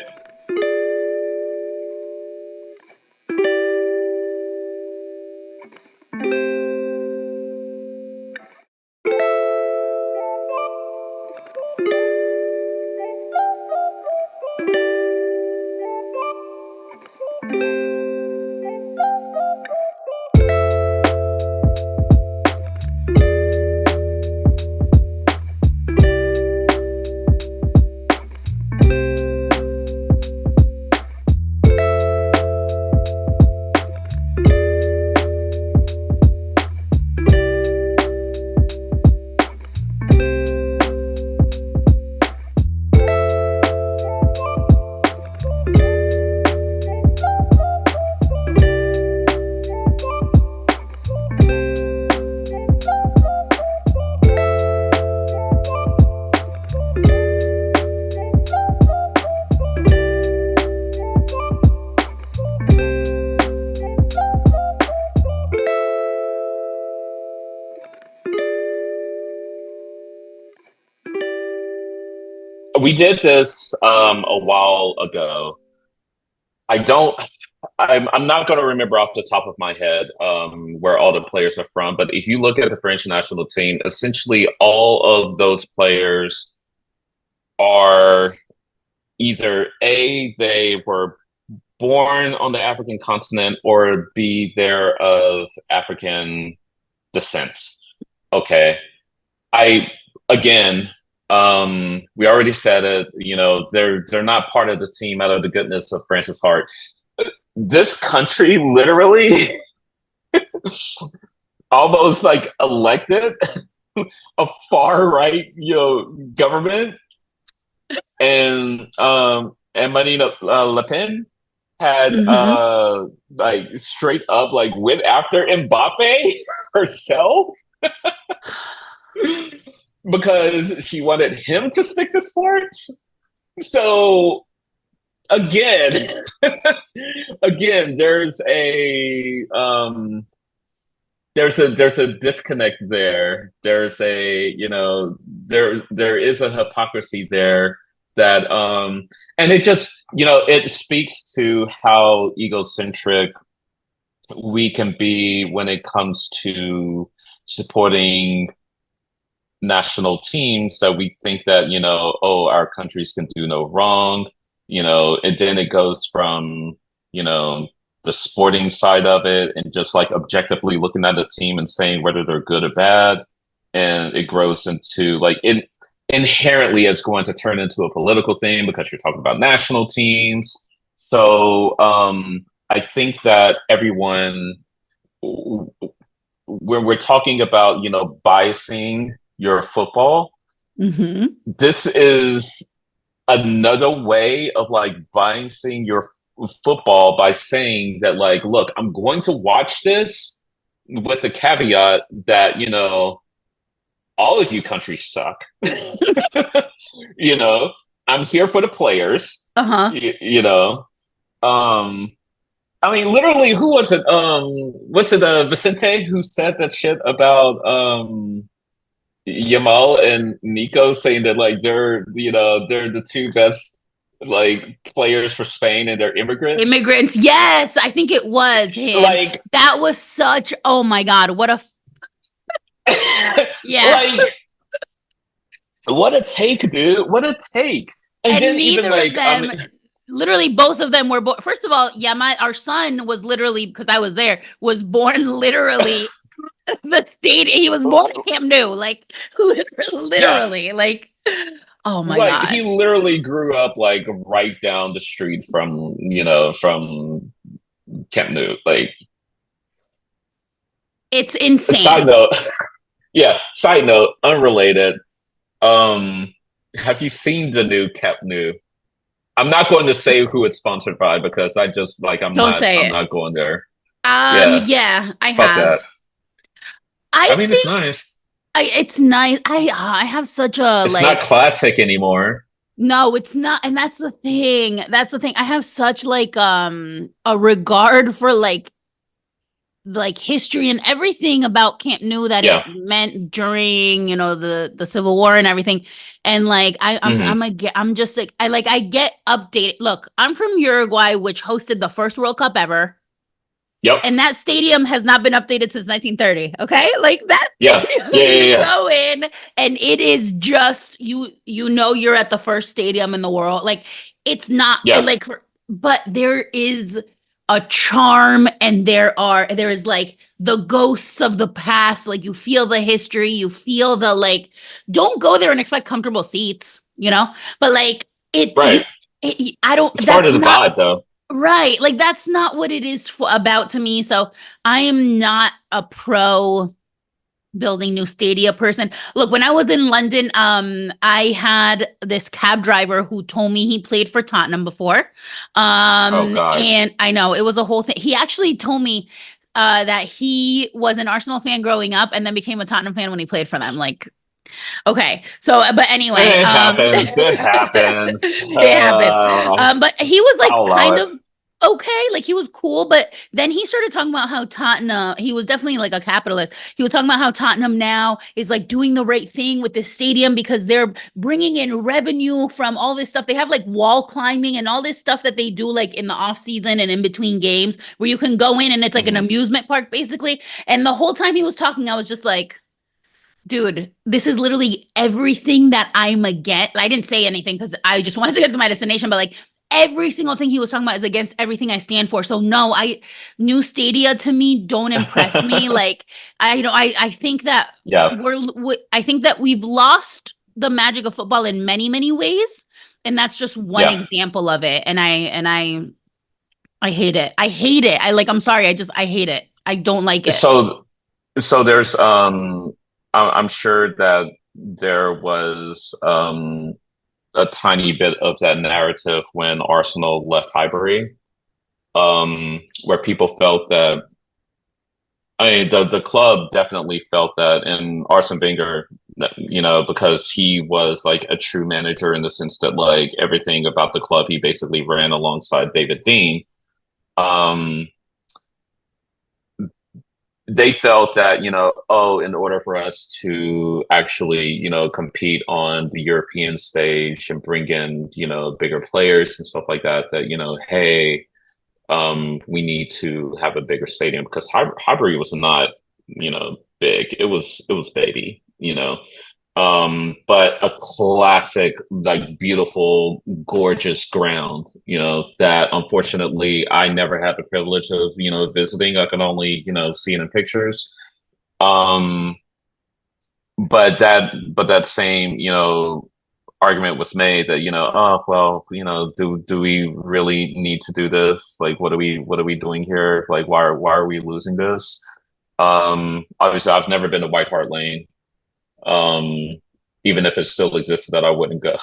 We did this a while ago. I don't. I'm not going to remember off the top of my head where all the players are from, but if you look at the French national team, essentially all of those players are either A, they were born on the African continent, or B, they're of African descent. Okay. I again, we already said it, they're not part of the team out of the goodness of Francis Hart. This country literally almost like elected a far right, government, and Marine Le Pen had Hmm. like straight up like went after Mbappe herself because she wanted him to stick to sports. So again, again, there's a disconnect there. There is a hypocrisy there that and it just it speaks to how egocentric we can be when it comes to supporting national teams, that we think that oh, our countries can do no wrong, and then it goes from you know the sporting side of it and just like objectively looking at the team and saying whether they're good or bad, and it grows into like it inherently it's going to turn into a political thing because you're talking about national teams. So I think that everyone, when we're talking about biasing your football, Hmm. this is another way of like biasing your football by saying that, like, look, I'm going to watch this with the caveat that all of you countries suck. you know I'm here for the players. Uh-huh. Um I mean, literally, who was it? Was it Vicente who said that shit about Yamal and Nico, saying that like they're the two best like players for Spain and they're immigrants? Immigrants. Yes, I think it was him. Like, That was such, oh my God, what a, yeah. like what a take, dude! What a take! And And then even neither of like I them, mean, literally both of them were born. First of all, yeah, our son was literally, because I was there, was born literally the state. He was born in Camp Nou, like yeah, literally, like, oh my right. God. He literally grew up like right down the street from Camp Nou. Like, It's a side insane. note, yeah. Side note, unrelated. Um, have you seen the new Camp Nou? I'm not going to say who it's sponsored by because I just like Don't say I'm it. not going there. Yeah, Yeah, I fuck that. have. I I mean, it's think nice. it's nice. I have such a It's not like, classic anymore. no, it's not, and that's the thing. That's the thing. I have such like a regard for like history and everything about Camp Nou that it Yeah. meant during, the Civil War and everything. And like Hmm. I'm just like I get updated. Look, I'm from Uruguay, which hosted the first World Cup ever. Yep. And that stadium has not been updated since 1930. Okay, like that Yeah. Yeah. stadium, Yeah. you Yeah. go in and it is just you're at the first stadium in the world. Like it's not Yeah. like, but there is a charm, and there is like the ghosts of the past. Like you feel the history, you feel the like. Don't go there and expect comfortable seats. But like Right. I don't. It's part That's of the not vibe, though. right. Like that's not what it is about to me. So I am not a pro building new stadia person. Look, when I was in London, I had this cab driver who told me he played for Tottenham before. Oh God. And I know it was a whole thing. He actually told me that he was an Arsenal fan growing up and then became a Tottenham fan when he played for them. Like, okay. So, but anyway, It happens. It happens. it happens. But he was like I'll allow kind it. of okay, like he was cool, but then he started talking about how Tottenham, he was definitely like a capitalist. He was talking about how Tottenham now is like doing the right thing with this stadium because they're bringing in revenue from all this stuff. They have like wall climbing and all this stuff that they do like in the off season and in between games where you can go in and it's like an Hmm. amusement park basically. And the whole time he was talking, I was just like, dude, this is literally everything that I'm against. I didn't say anything because I just wanted to get to my destination, but like every single thing he was talking about is against everything I stand for. So no, I new stadia to me don't impress me. Like I think that Yeah, I think that we've lost the magic of football in many many ways, and that's just one yeah. example of it. I hate it. I hate it. I'm sorry. I hate it. I don't like it. So there's I'm sure that there was a tiny bit of that narrative when Arsenal left Highbury, where people felt that, I mean, the club definitely felt that, and Arsene Wenger, because he was like a true manager in the sense that like everything about the club he basically ran alongside David Dean. Um, they felt that, oh, in order for us to actually, compete on the European stage and bring in, bigger players and stuff like that, that, hey, we need to have a bigger stadium because Highbury was not, big. It was baby, but a classic, like beautiful, gorgeous ground, that unfortunately I never had the privilege of, visiting. I could only, see it in pictures. Um, but that same, argument was made that, oh well, do we really need to do this? Like, what are we doing here? Like, why are we losing this? Obviously I've never been to White Hart Lane. Um, Even if it still existed, that I wouldn't go.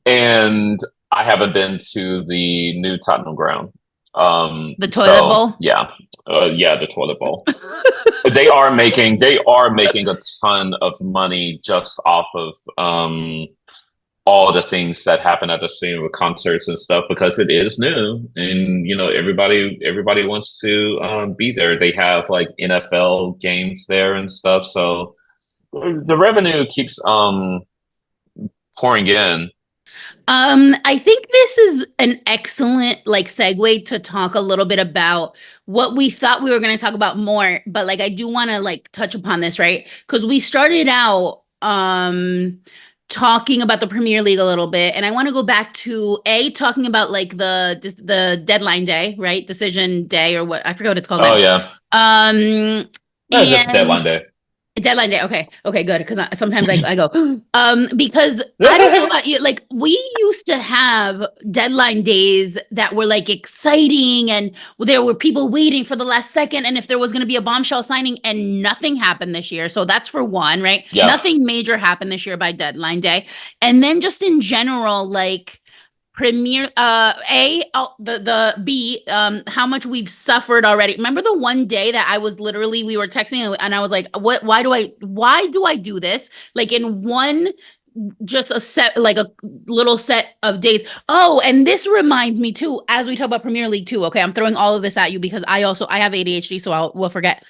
And I haven't been to the new Tottenham ground. The toilet So bowl. yeah, yeah, the toilet bowl. They are making a ton of money just off of all the things that happen at the scene with concerts and stuff because it is new, and everybody wants to be there. They have like NFL games there and stuff, so the revenue keeps pouring in. I think this is an excellent like segue to talk a little bit about what we thought we were going to talk about more, but like I do want to like touch upon this, right? Because we started out talking about the Premier League a little bit, and I want to go back to talking about like the deadline day, right? Decision day or what I forget what it's called Oh now. yeah, Um just deadline and day. Deadline day. Okay. Okay, good. Because sometimes I go, because I don't know about you. Like, we used to have deadline days that were like exciting and there were people waiting for the last second. And if there was going to be a bombshell signing and nothing happened this year. So that's for one, right? Yeah. Nothing major happened this year by deadline day. And then just in general, like, Premier the B how much we've suffered already. Remember the one day that I was literally we were texting and I was like, what why do I do this? Like in one just a set like a little set of days. Oh, and this reminds me too, as we talk about Premier League too. Okay, I'm throwing all of this at you because I have ADHD, so we'll forget.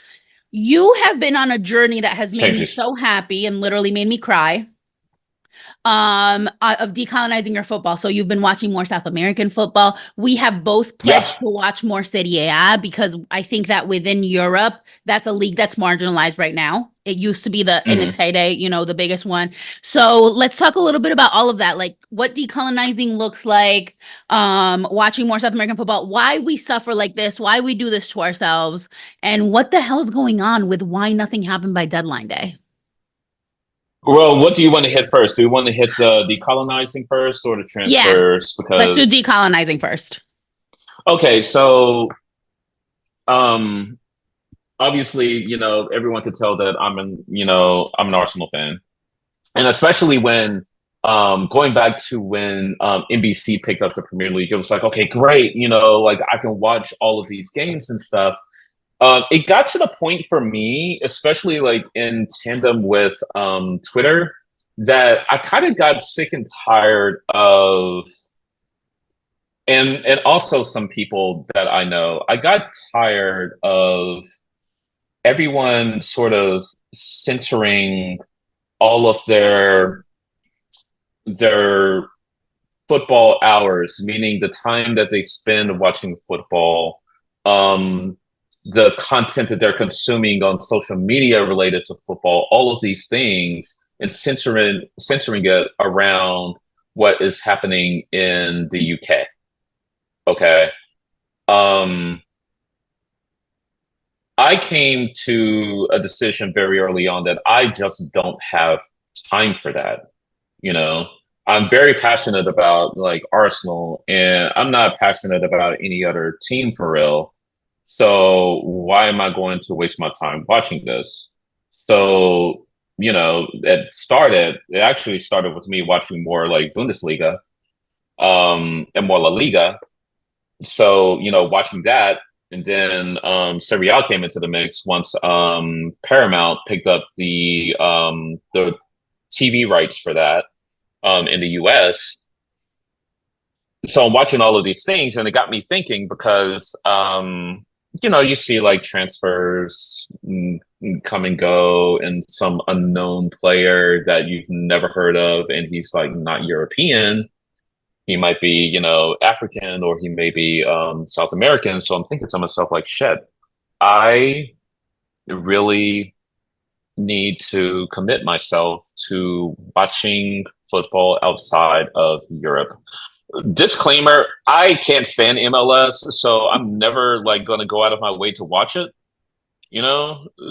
You have been on a journey that has made me Changes. so happy and literally made me cry of decolonizing your football. So you've been watching more South American football. We have both Yeah. pledged to watch more Serie A because I think that within Europe, that's a league that's marginalized right now. It used to be in its Hmm. heyday, the biggest one. So let's talk a little bit about all of that, like what decolonizing looks like, watching more South American football, why we suffer like this, why we do this to ourselves, and what the hell's going on with why nothing happened by deadline day. Well, what do you want to hit first? Do you want to hit the decolonizing first or the Yeah, transfers? let's do Because decolonizing first. okay, so um, obviously, everyone could tell that I'm an Arsenal fan, and especially when going back to when NBC picked up the Premier League, it was like, okay, great, like I can watch all of these games and stuff. It got to the point for me, especially like in tandem with Twitter, that I kind of got sick and tired of. and also some people that I know, I got tired of everyone sort of centering all of their football hours, meaning the time that they spend watching football, um, the content that they're consuming on social media related to football, all of these things, and censoring it around what is happening in the UK. Okay. Um, I came to a decision very early on that I just don't have time for that. You know, I'm very passionate about like Arsenal, and I'm not passionate about any other team for real. So why am I going to waste my time watching this? So, it actually started with me watching more like Bundesliga, and more La Liga. So, watching that, and then Serie A came into the mix once Paramount picked up the TV rights for that in the US. So I'm watching all of these things, and it got me thinking because you see like transfers come and go, and some unknown player that you've never heard of, and he's like not European. He might be, African, or he may be South American. So I'm thinking to myself, like, shit, I really need to commit myself to watching football outside of Europe. Disclaimer, I can't stand MLS, so I'm never like going to go out of my way to watch it,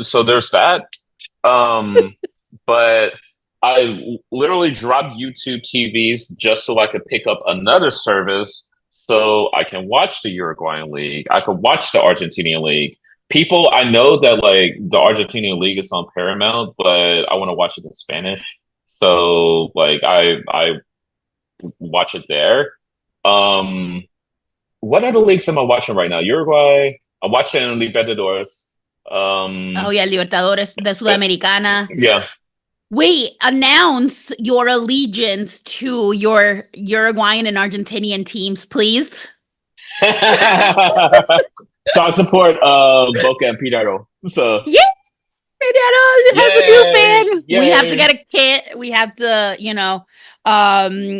So there's that. Um, but I literally dropped YouTube TVs just so I could pick up another service so I can watch the Uruguayan League. I could watch the Argentinian League. People, I know that like the Argentinian League is on Paramount, but I want to watch it in Spanish. So like I watch it there. Um, what other leagues am I watching right now? Uruguay. I'm watching Libertadores. Oh yeah, Libertadores de Sudamericana. Yeah. Wait, announce your allegiance to your Uruguayan and Argentinian teams, please. So I support Boca and Piraro. So Yeah, Peñarol has a new fan. yay. We have to get a kit. We have to,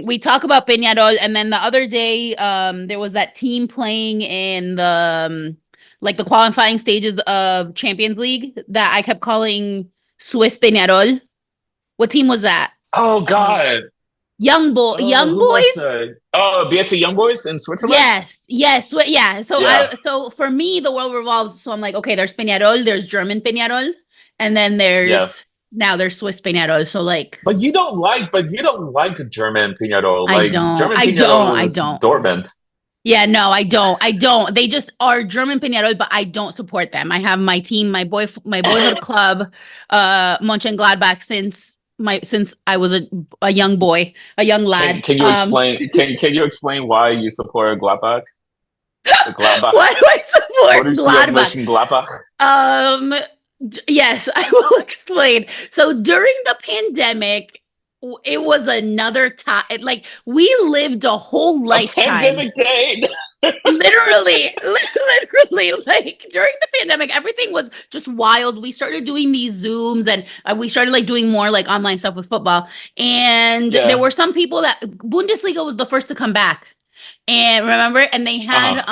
we talk about Peñarol, and then the other day, there was that team playing in the like the qualifying stages of Champions League that I kept calling Swiss Peñarol. What team was that? Oh God. Young Who was boys. that? Oh, BSC Young Boys in Switzerland. Yes, yeah. So Yeah. so for me, the world revolves. So I'm like, okay, there's Peñarol, there's German Peñarol, and then Yeah. now there's Swiss Peñarol. So like, But you don't like German Piñarol. I Like don't, German I Piñarol don't, I is don't. Dortmund. Yeah, no, I don't. They just are German Peñarol, but I don't support them. I have my team, my boyhood club, Mönchengladbach since I was a young boy, a young lad. Can you explain? Can you explain why you support Gladbach? Gladbach. Why do I support Gladbach? Gladbach. Yes, I will explain. So during the pandemic, it was another time. Like we lived a whole lifetime. A pandemic day. literally, like during the pandemic, everything was just wild. We started doing these Zooms, and we started like doing more like online stuff with football. And there were some people that Bundesliga was the first to come back. And remember, and they had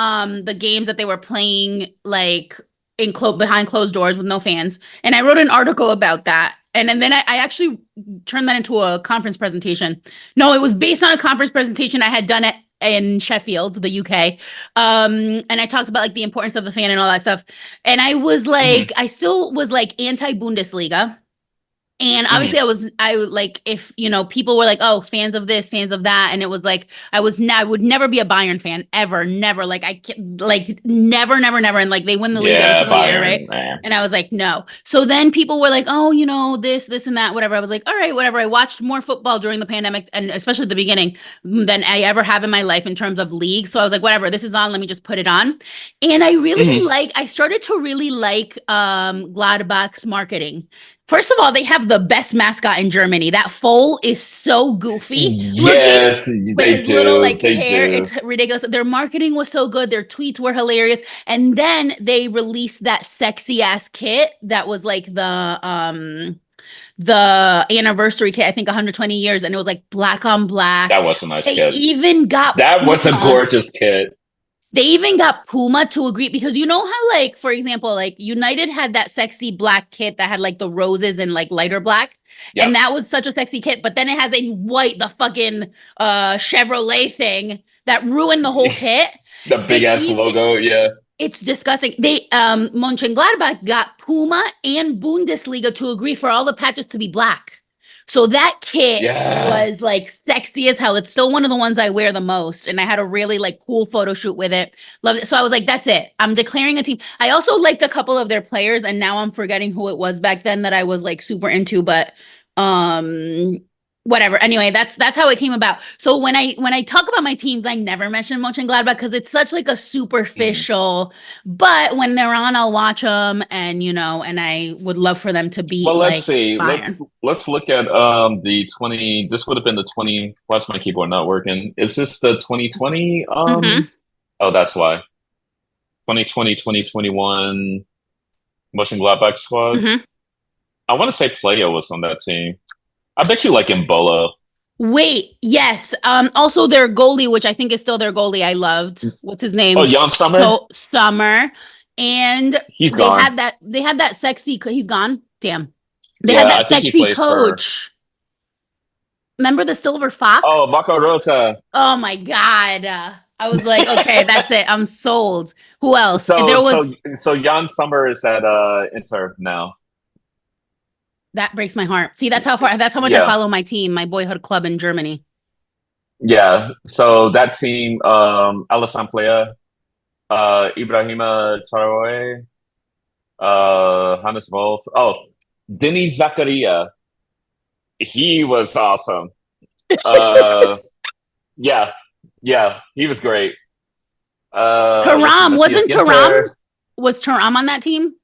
the games that they were playing like behind closed doors with no fans. And I wrote an article about that. And then I actually turned that into a conference presentation. No, it was based on a conference presentation I had done in Sheffield, the UK. And I talked about like the importance of the fan and all that stuff. And I was like, I still was like anti-Bundesliga. And obviously I like, if, people were like, oh, fans of this, fans of that. And it was like, I would never be a Bayern fan ever, never. Like never. And like, they win the league every single year, right? Man. And I was like, no. So then people were like, oh, this and that, whatever. I was like, all right, whatever. I watched more football during the pandemic, and especially at the beginning, than I ever have in my life in terms of league. So I was like, whatever, this is on, let me just put it on. And I really I started to really like Gladbach's marketing. First of all, they have the best mascot in Germany. That foal is so goofy looking Yes, with they his little do. like They hair. It's do. ridiculous. Their marketing was so good. Their tweets were hilarious. And then they released that sexy ass kit that was like the anniversary kit, I think 120 years, and it was like black on black. That was a nice They kid. even got That was a Puma. gorgeous kid. They even got Puma to agree because you know how, like, for example, like United had that sexy black kit that had like the roses and like lighter black. And Yep. that was such a sexy kit, but then it has in white the fucking Chevrolet thing that ruined the whole kit. The They big ass even logo. Yeah. it's disgusting. They Mönchengladbach got Puma and Bundesliga to agree for all the patches to be black. So that kit Yeah. was like sexy as hell. It's still one of the ones I wear the most, and I had a really like cool photo shoot with it. Loved it. So I was like, that's it. I'm declaring a team. I also liked a couple of their players, and now I'm forgetting who it was back then that I was like super into, but um whatever. Anyway, that's how it came about. So when I talk about my teams, I never mention Mönchengladbach because it's such like a Mm. superficial. But when they're on, I'll watch them, and and I would love for them to beat Well, let's like see. Bayern. Let's look at the 20. This would have been the 20. Why's my keyboard not working? Is this the 2020? Mm-hmm. Oh, that's why. 2020, 2021 Mönchengladbach squad. Mm-hmm. I want to say Playa was on that team. I bet you like Embolo. Wait, yes. Also their goalie, which I think is still their goalie, I loved. What's his Oh, name? Jan Summer? So Summer. And He's they gone. had that sexy he's gone. Damn. They had Yeah, I that think he sexy plays for. coach. Remember the Silver Oh, Fox? Marco Rosa. Oh my God. I was like, okay, that's it. I'm sold. Who else? So There so was so Jan Summer is at Inter now. that breaks my heart. See, that's how much I Yeah. follow my team, my boyhood club in Germany. Yeah. So that team, Alassane Plea, Ibrahima Traore, Hannes Wolf. Oh, Denis Zakaria. He was awesome. Uh, yeah, yeah, he was great. Let's see, Taram, Matthias wasn't Taram? Ginter. Was Taram on that team?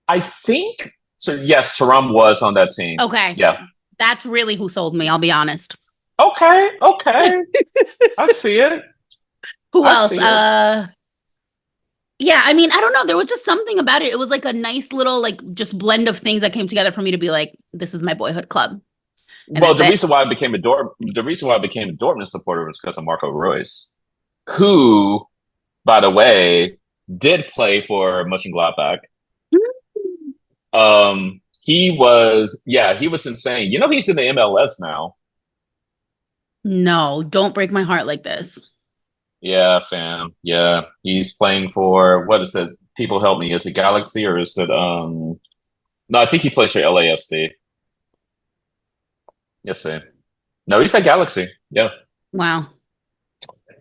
I think so. Yes, Taram was on that team. Okay. Yeah. That's really who sold me, I'll be honest. Okay. Okay. I see it. Who I else? see it. Yeah, I mean, I don't know. There was just something about it. It was like a nice little like just blend of things that came together for me to be like, this is my boyhood club. And Well, that's it. the reason why I became a Dortmund supporter was because of Marco Reus, who, by the way, did play for Mönchengladbach. He was insane. You know, he's in the MLS now. No, don't break my heart like this. Yeah, fam. Yeah, he's playing for what is it? People help me. Is it Galaxy or is it No, I think he plays for LAFC. Yes, sir. No, he's at Galaxy. Yeah. Wow.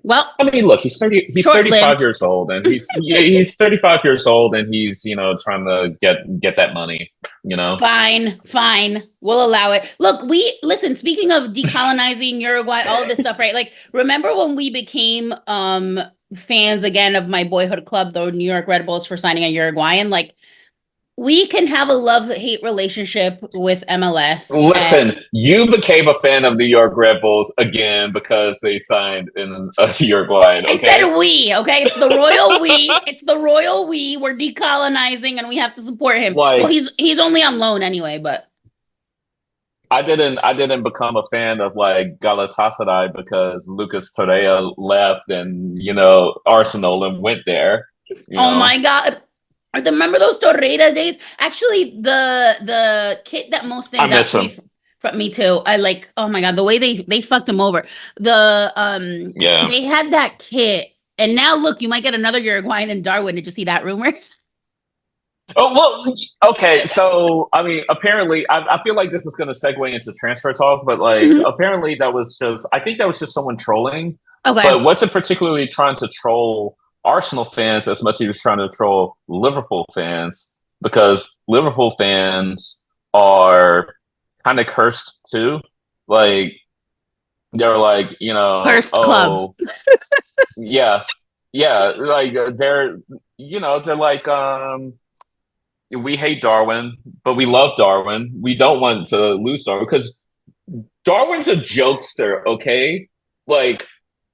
Well, I mean, look, he's 35 short-lived. years old and he's 35 years old and he's, trying to get that money, you know. Fine, fine. We'll allow it. Look, listen, speaking of decolonizing Uruguay, all of this stuff, right? Like, remember when we became fans again of my boyhood club, the New York Red Bulls, for signing a Uruguayan? Like, we can have a love-hate relationship with MLS. And Listen, you became a fan of New York Red Bulls again because they signed in Uruguayan, I said okay? we, okay? It's the royal we. It's the royal we. We're decolonizing and we have to support him. Well, Like he's only on loan anyway, but I didn't become a fan of like Galatasaray because Lucas Torreira left and Arsenal and went there. You oh know, my God. Remember those Torreira days? Actually, the kit that most I stands out miss to him. me from me too. I like, oh my God, the way they fucked him over. The Yeah. they had that kit, and now look, you might get another Uruguayan in Darwin. Did you see that rumor? Oh well. Okay. So I mean, apparently, I feel like this is going to segue into transfer talk, but like, Mhm. apparently, that was just. I think that was just someone trolling. Okay. But wasn't particularly trying to troll Arsenal fans as much as he was trying to troll Liverpool fans because Liverpool fans are kind of cursed too. Like they're like, First club. oh yeah, yeah, like they're like we hate Darwin, but we love Darwin. We don't want to lose Darwin because Darwin's a jokester, okay? Like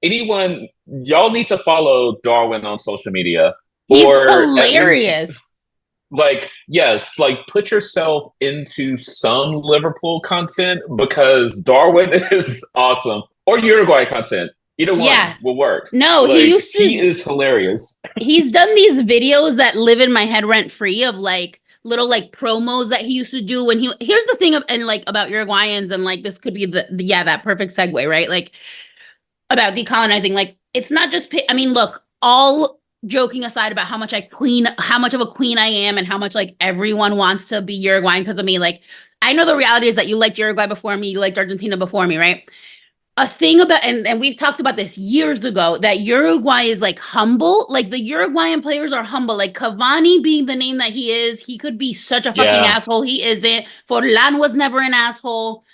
anyone, y'all need to follow Darwin on social media, He's or at least hilarious. like yes, like put yourself into some Liverpool content because Darwin is awesome, or Uruguay content. Either one Yeah. will work. No, he Like used he to is hilarious. he's done these videos that live in my head rent free of like little like promos that he used to do when he here's the thing of and like about Uruguayans and like this could be the yeah, that perfect segue, right? Like about decolonizing. Like it's not just I mean, look, all joking aside about how much of a queen I am and how much like everyone wants to be Uruguayan because of me, like I know the reality is that you liked Uruguay before me, you liked Argentina before me, right? A thing about and we've talked about this years ago that Uruguay is like humble. Like the Uruguayan players are humble. Like Cavani being the name that he is, he could be such a fucking Yeah, asshole. He isn't. Forlan was never an asshole.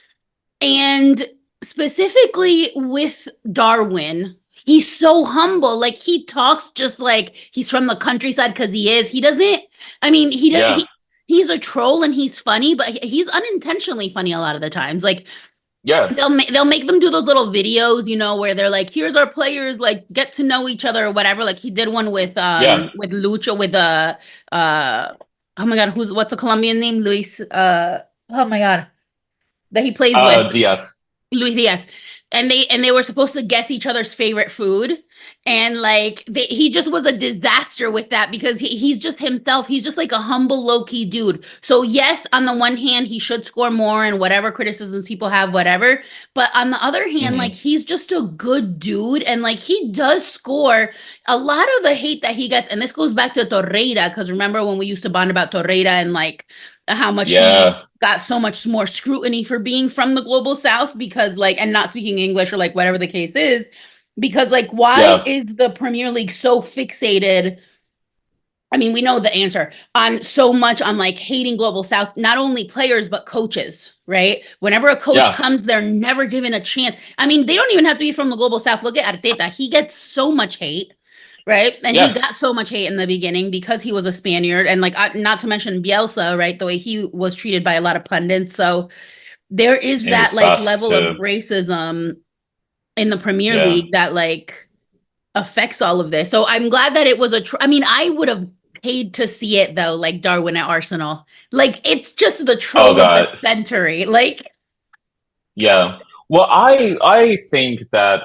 And specifically with Darwin, he's so humble. Like he talks just like he's from the countryside because he is. He doesn't. I mean, he does. yeah, He's a troll and he's funny, but he's unintentionally funny a lot of the times. Like yeah, they'll make them do those little videos, you know, where they're like, here's our players, like get to know each other or whatever. Like he did one yeah. with Lucho with oh my god, what's the Colombian name? Luis oh my god. That he plays with. DS. Luis Diaz. And they were supposed to guess each other's favorite food. And like he just was a disaster with that because he's just himself. He's just like a humble, low-key dude. So yes, on the one hand, he should score more and whatever criticisms people have, whatever. But on the other hand, like Hmm. he's just a good dude. And like he does score a lot of the hate that he gets. And this goes back to Torreira, because remember when we used to bond about Torreira and like how much he Yeah, got so much more scrutiny for being from the global south because like and not speaking English or like whatever the case is because like why yeah, is the Premier League so fixated, I mean we know the answer, on so much on like hating global south, not only players but coaches, right? Whenever a coach yeah, comes they're never given a chance. I mean they don't even have to be from the global south. Look at Arteta, he gets so much hate, right? And he yeah. got so much hate in the beginning because he was a Spaniard, and like not to mention Bielsa, right? The way he was treated by a lot of pundits. So there is In that this like past level of to racism in the Premier yeah. League that like affects all of this. So I'm glad that it was I mean, I would have paid to see it though, like Darwin at Arsenal. Like it's just the Oh troll of the God. century. Like Yeah. Well, I think that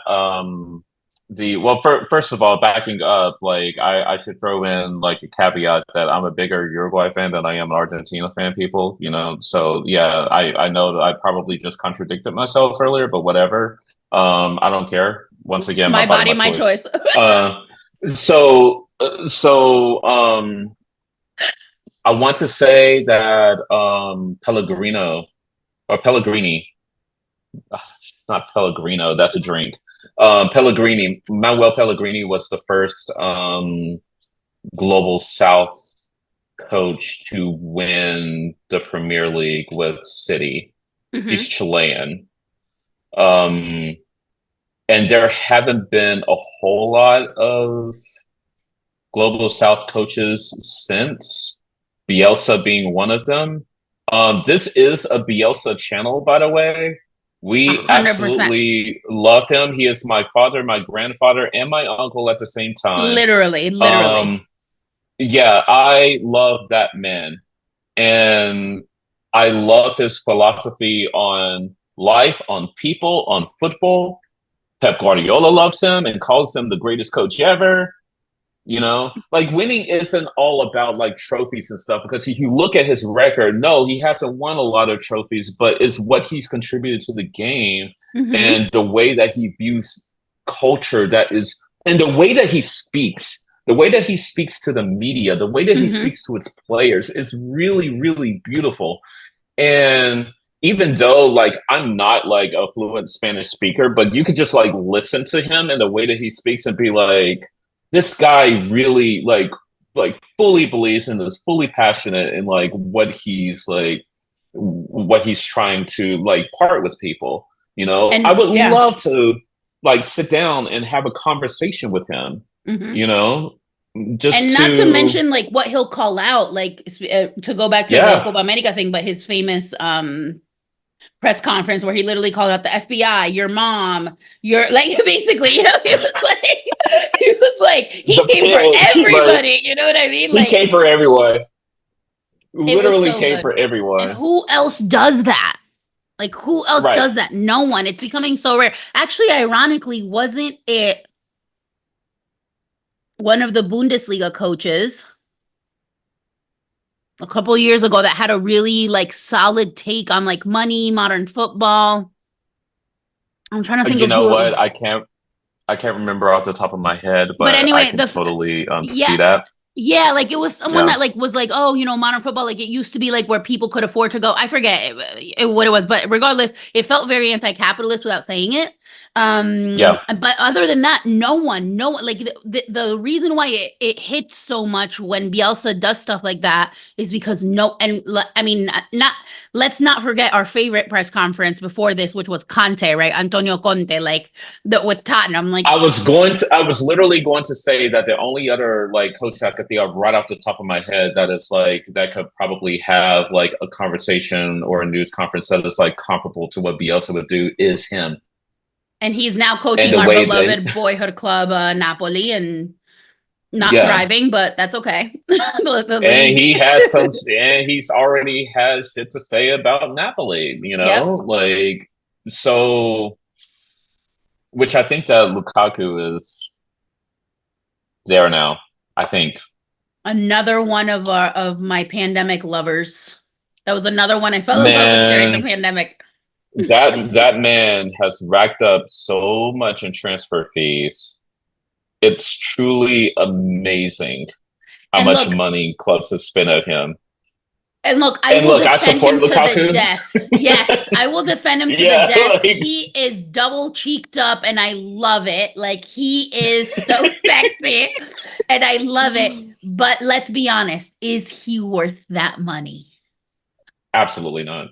the well first of all, backing up, like I should throw in like a caveat that I'm a bigger Uruguay fan than I am an Argentina fan, people, you know. So yeah, I know that I probably just contradicted myself earlier, but whatever. I don't care. Once again, my my body, body, my my choice. choice. Uh so I want to say that Pellegrino or Pellegrini it's not Pellegrino, that's a drink. Pellegrini, Manuel Pellegrini was the first Global South coach to win the Premier League with City. He's Hmm. Chilean. Um, and there haven't been a whole lot of Global South coaches since, Bielsa being one of them. This is a Bielsa channel, by the way. We 100%. absolutely love him. He is my father, my grandfather, and my uncle at the same time. Literally, literally. Um, yeah, I love that man. And I love his philosophy on life, on people, on football. Pep Guardiola loves him and calls him the greatest coach ever. You know, like winning isn't all about like trophies and stuff because if you look at his record, no, he hasn't won a lot of trophies, but it's what he's contributed to the game Hmm. and the way that he views culture that is, and the way that he speaks to the media, the way that he Hmm. speaks to his players is really, really beautiful. And even though like I'm not like a fluent Spanish speaker, but you could just like listen to him and the way that he speaks and be like, this guy really like fully believes and is fully passionate in like what he's trying to like part with people. You know, I And would yeah. love to like sit down and have a conversation with him, Hmm. you know? just And not to to, mention like what he'll call out, like to go back to the yeah, Copa America thing, but his famous press conference where he literally called out the FBI, your mom, your like basically, he the came for pitch, like everybody, you know what I mean? he Like came for everyone, it was literally so came for good. And everyone. who else does that? Like who else Right. does that? No one. It's becoming so rare. Actually, ironically, wasn't it one of the Bundesliga coaches a couple years ago that had a really like solid take on like money, modern football? I'm trying to think You of know who. what? I can't remember off the top of my head, But but I anyway, can totally yeah, see that. yeah, like it was someone Yeah. that like was like, oh, modern football, like it used to be like where people could afford to go. I forget what it was, but regardless, it felt very anti-capitalist without saying it. Yeah. But other than that, no one, like the reason why it hits so much when Bielsa does stuff like that is because I mean, not let's not forget our favorite press conference before this, which was Conte, right? Antonio Conte, like with Tottenham, like I was literally going to say that the only other like coach I could think of right off the top of my head that is like that could probably have like a conversation or a news conference that is like comparable to what Bielsa would do is him. and he's now And coaching the our way that beloved boyhood club, Napoli, and not yeah. thriving, but that's okay. The And league. he has some and he's already has shit to say about Napoli, Yep. Like so which I think that Lukaku is there now. I think. Another one of my pandemic lovers. That was another one I fell in love with during the Man, pandemic. that man has racked up so much in transfer fees. It's truly amazing how And much look, money clubs have spent at him. and look, I And will look, I defend support him to the Lukaku. death. Yes, I will defend him to the Yeah, death. like He is double cheeked up and I love it. Like he is so sexy and I love it. But let's be honest, is he worth that money? absolutely not.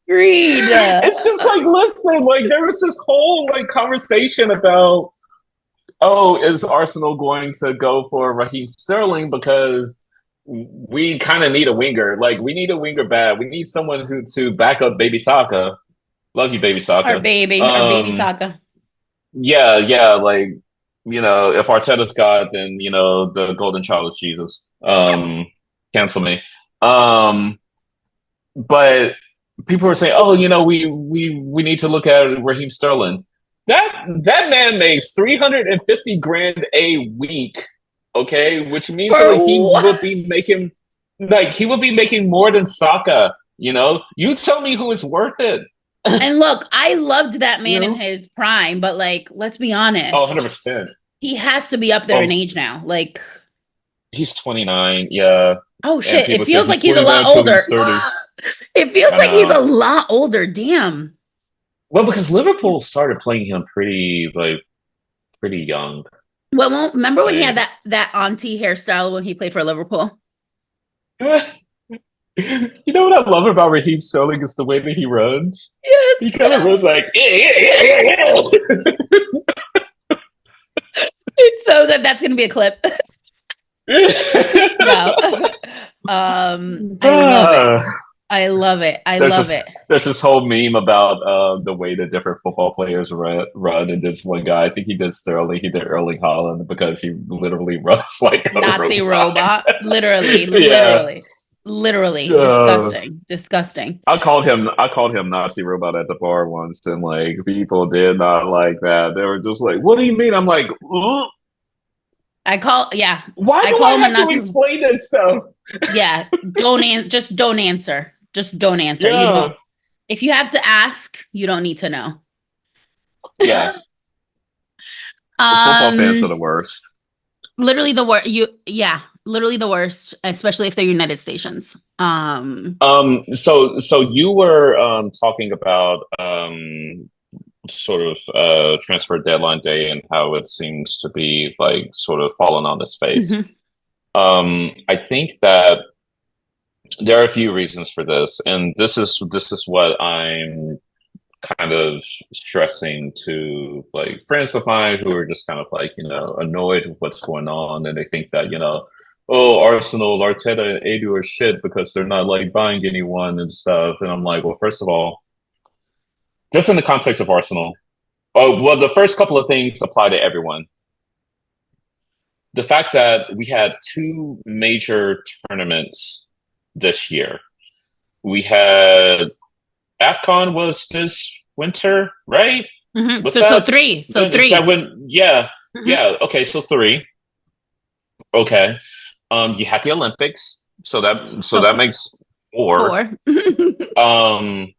Agreed. It's just like, listen, like there was this whole like conversation about, oh, is Arsenal going to go for Raheem Sterling because we kind of need a winger. Like we need a winger bad. We need someone who to back up Baby Saka. Love you, Baby Saka. Our baby Um, Saka. yeah, yeah, like if Arteta's God, then the golden child is Jesus. Cancel me. Um, but people were saying, oh, we need to look at Raheem Sterling. That man makes 350 grand a week. Okay, which means For like what? he would be making more than Saka. You tell me who is worth it. And look, I loved that you man in know, his prime, but like, let's be oh, honest. 100%. He has to be up there in Well, age now. Like, he's 29, yeah, oh and shit, it people say feels he's like he's a lot 29 till older. he's 30. It feels I like he's a know. lot older. Damn. Well, because Liverpool started playing him pretty young. Well, remember when he had Like, that auntie hairstyle when he played for Liverpool? you know what I love about Raheem Sterling is the way that he runs. He Yes. kind of runs like, yeah. It's so good. That's gonna be a clip. No. I love it. Ah, I love it. I there's love this it. there's this whole meme about the way that different football players run, and this one guy, I think he did Sterling, he did Erling Haaland because he literally runs like a Nazi robot. robot. Literally, Yeah. literally, literally. Uh, Disgusting. Disgusting. I called him Nazi robot at the bar once, and like people did not like that. They were just like, "What do you mean?" I'm like, "Ugh. Yeah. Why I do I call him a have to Nazi. explain this stuff?" Yeah. Just don't answer. Just don't answer. You Yeah, don't. If you have to ask, you don't need to know. yeah. Football fans are um, the worst. literally the worst. Yeah, literally the worst, especially if they're United Stations. So you were talking about sort of transfer deadline day and how it seems to be like sort of fallen on its face. Mhm. I think that there are a few reasons for this, and this is what I'm kind of stressing to like friends of mine who are just kind of like, annoyed with what's going on. And they think that, oh, Arsenal, Arteta, and Edu are shit because they're not like buying anyone and stuff. And I'm like, well, first of all, just in the context of Arsenal, oh, well, the first couple of things apply to everyone. The fact that we had two major tournaments this year. We had AFCON was this winter, right? Mm-hmm. What's So that? three. So Is that three. when? Yeah, Mm-hmm. yeah. Okay, so three. Okay. You had the Olympics, so So that makes four. four. Um,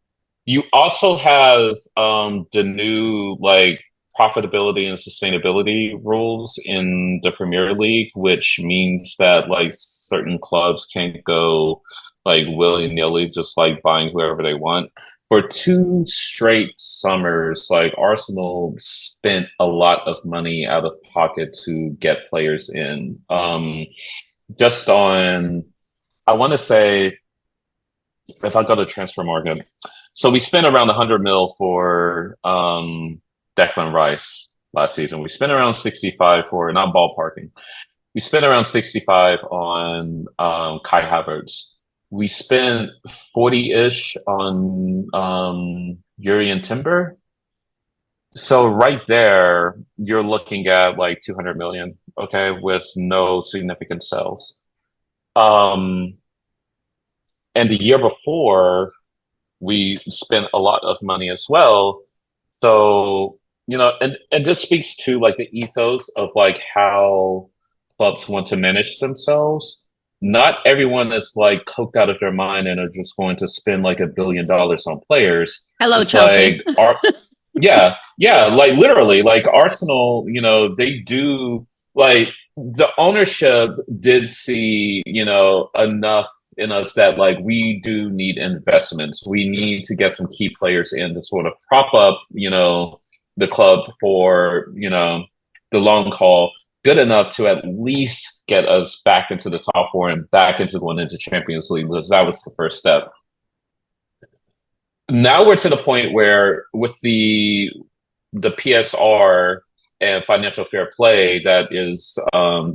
you also have the new like profitability and sustainability rules in the Premier League, which means that like certain clubs can't go like willy nilly, just like buying whoever they want. For two straight summers, like Arsenal spent a lot of money out of pocket to get players in. Just on, I want to say, if I go to transfer market, so we spent around 100 mil for Declan Rice last season. We spent around 65 for, not ballparking. We spent around 65 on Kai Havertz. We spent 40-ish on Urian Timber. So right there, you're looking at like 200 million, okay, with no significant sales. Um, and the year before, we spent a lot of money as well. So, and this speaks to like the ethos of like how clubs want to manage themselves. Not everyone is like coked out of their mind and are just going to spend like $1 billion on players. Hello, It's Chelsea. like yeah, yeah, like literally, like Arsenal, they do like the ownership did see, enough in us that like we do need investments. We need to get some key players in to sort of prop up, the club for, the long haul, good enough to at least get us back into the top four and back into going into Champions League, because that was the first step. Now we're to the point where with the PSR and financial fair play that is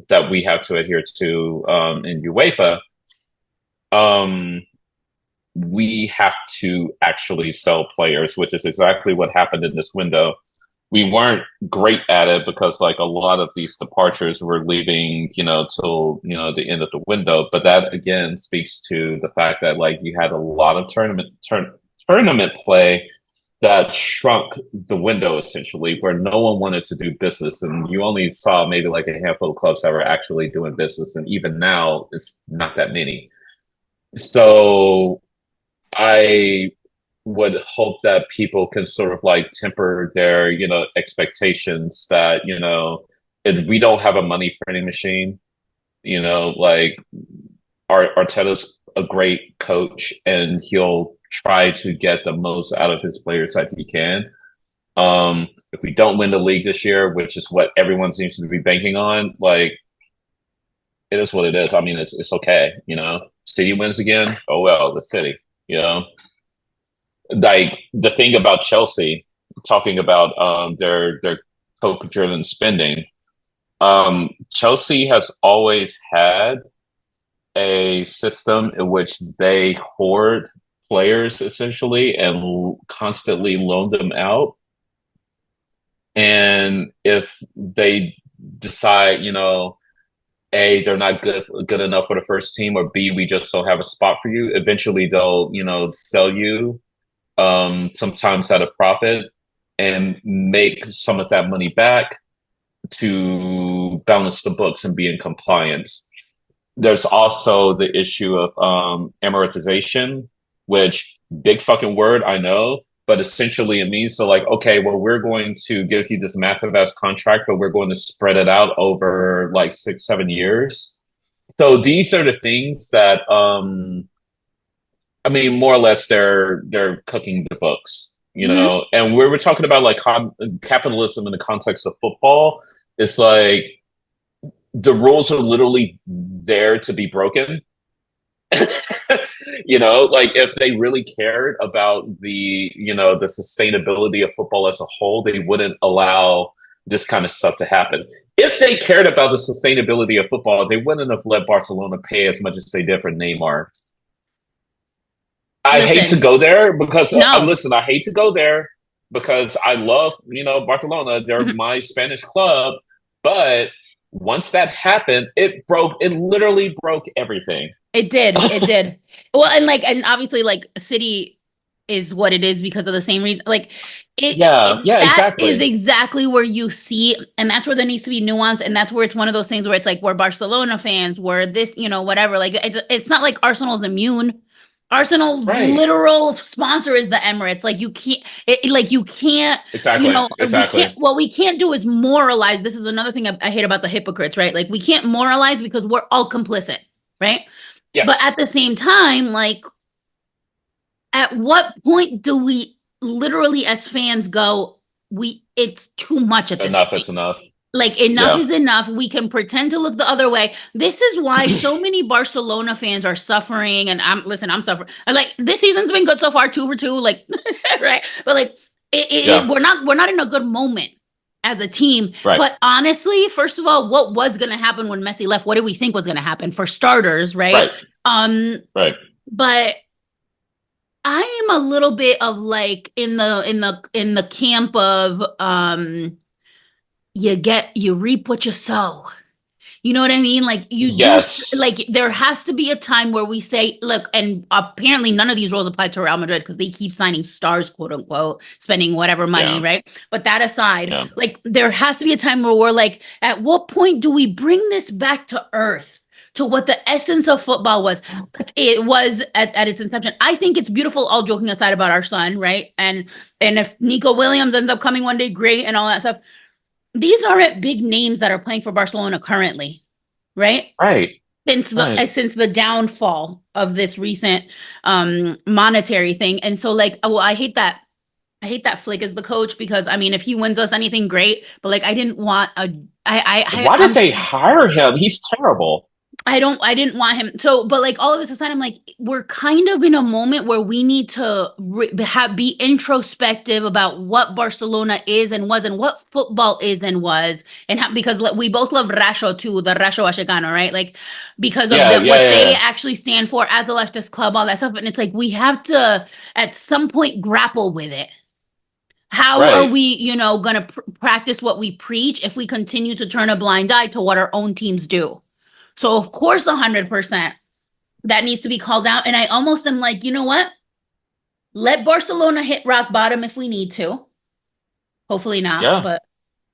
that we have to adhere to in UEFA, um, we have to actually sell players, which is exactly what happened in this window. We weren't great at it because like a lot of these departures were leaving, till, the end of the window. But that again speaks to the fact that like you had a lot of tournament play that shrunk the window essentially, where no one wanted to do business, and you only saw maybe like a handful of clubs that were actually doing business, and even now it's not that many. So I would hope that people can sort of like temper their, expectations that, if we don't have a money printing machine, like Arteta's a great coach and he'll try to get the most out of his players that he can. If we don't win the league this year, which is what everyone seems to be banking on, like it is what it is. I mean, it's okay, City wins again. Oh well, the City, Like the thing about Chelsea, talking about their coke driven spending. Chelsea has always had a system in which they hoard players essentially and constantly loan them out. And if they decide, A, they're not good enough for the first team, or B, we just don't have a spot for you, eventually they'll, sell you sometimes at a profit and make some of that money back to balance the books and be in compliance. There's also the issue of amortization, which big fucking word, I know, but essentially it means so like, okay, well, we're going to give you this massive ass contract, but we're going to spread it out over like 6, 7 years. So these are the things that I mean, more or less, they're cooking the books, Mm-hmm. And we were talking about like capitalism in the context of football. It's like the rules are literally there to be broken, Like if they really cared about the sustainability of football as a whole, they wouldn't allow this kind of stuff to happen. If they cared about the sustainability of football, they wouldn't have let Barcelona pay as much as they did for Neymar. I hate to Listen, go there because no. listen, I hate to go there because I love, Barcelona. They're Mhm. my Spanish club, but once that happened, it literally broke everything. It did. It did. Well, and obviously, like, City is what it is because of the same reason. Like, Yeah, yeah, that is exactly. exactly where you see, and that's where there needs to be nuance, and that's where it's one of those things where it's like we're Barcelona fans, we're this, whatever. Like, it's not like Arsenal's immune. Arsenal's Right. literal sponsor is the Emirates. Like, you can't, like, you can't, Exactly. we can't. Exactly. What we can't do is moralize. This is another thing I hate about the hypocrites, right? Like, we can't moralize because we're all complicit, right? But Yes. at the same time, like, at what point do we literally as fans go, it's too much at this Enough point? is enough. Like, enough Yeah. is enough. We can pretend to look the other way. This is why so many Barcelona fans are suffering. And I'm suffering. Like, this season's been good so far, 2 for 2, like, right? But like, Yeah. we're not in a good moment as a team. Right. But honestly, first of all, what was going to happen when Messi left? What did we think was going to happen? For starters, right? Right. Um, Right. but I am a little bit of like in the camp of you reap what you sow. You know what I mean? Like, Yes. like, there has to be a time where we say, look, and apparently none of these rules apply to Real Madrid because they keep signing stars, quote unquote, spending whatever money, Yeah. right? But that aside, Yeah. like, there has to be a time where we're like, at what point do we bring this back to earth? To what the essence of football was. It was at its inception. I think it's beautiful, all joking aside about our son, right? And if Nico Williams ends up coming one day, great, and all that stuff. These aren't big names that are playing for Barcelona currently, right? Right. Since Right. the downfall of this recent monetary thing. And so, like, well, I hate that Flick is the coach because, I mean, if he wins us anything, great. But like, I didn't want a Why did they hire him? He's terrible. I didn't want him. So, but like, all of this aside, I'm like, we're kind of in a moment where we need to be introspective about what Barcelona is and was, and what football is and was, and how, because we both love Rasho too, the Rasho Ashicano, right? Like, because of Yeah. Yeah. what Yeah. they Yeah. actually stand for as the leftist club, all that stuff. And it's like, we have to at some point grapple with it. How are Right. we, going to practice what we preach if we continue to turn a blind eye to what our own teams do? So of course, 100% that needs to be called out. And I almost am like, you know what? Let Barcelona hit rock bottom if we need to. Hopefully not, Yeah. but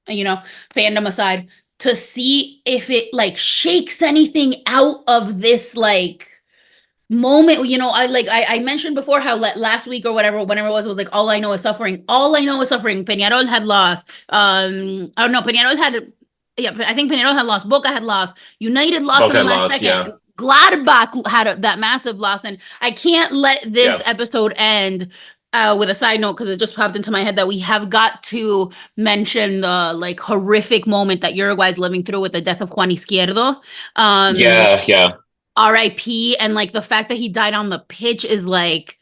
fandom aside, to see if it like shakes anything out of this like moment. I mentioned before how last week or whatever, whenever it was like, all I know is suffering. All I know is suffering. Peñarol had lost. I don't know. Peñarol had, yeah, I think Peñarol had lost. Boca had lost. United lost in the Boca last lost. second. Yeah. Gladbach had that massive loss, and I can't let this Yeah. episode end with a side note because it just popped into my head that we have got to mention the like horrific moment that Uruguay is living through with the death of Juan Izquierdo. Um, Yeah. Yeah. RIP, and like the fact that he died on the pitch is like,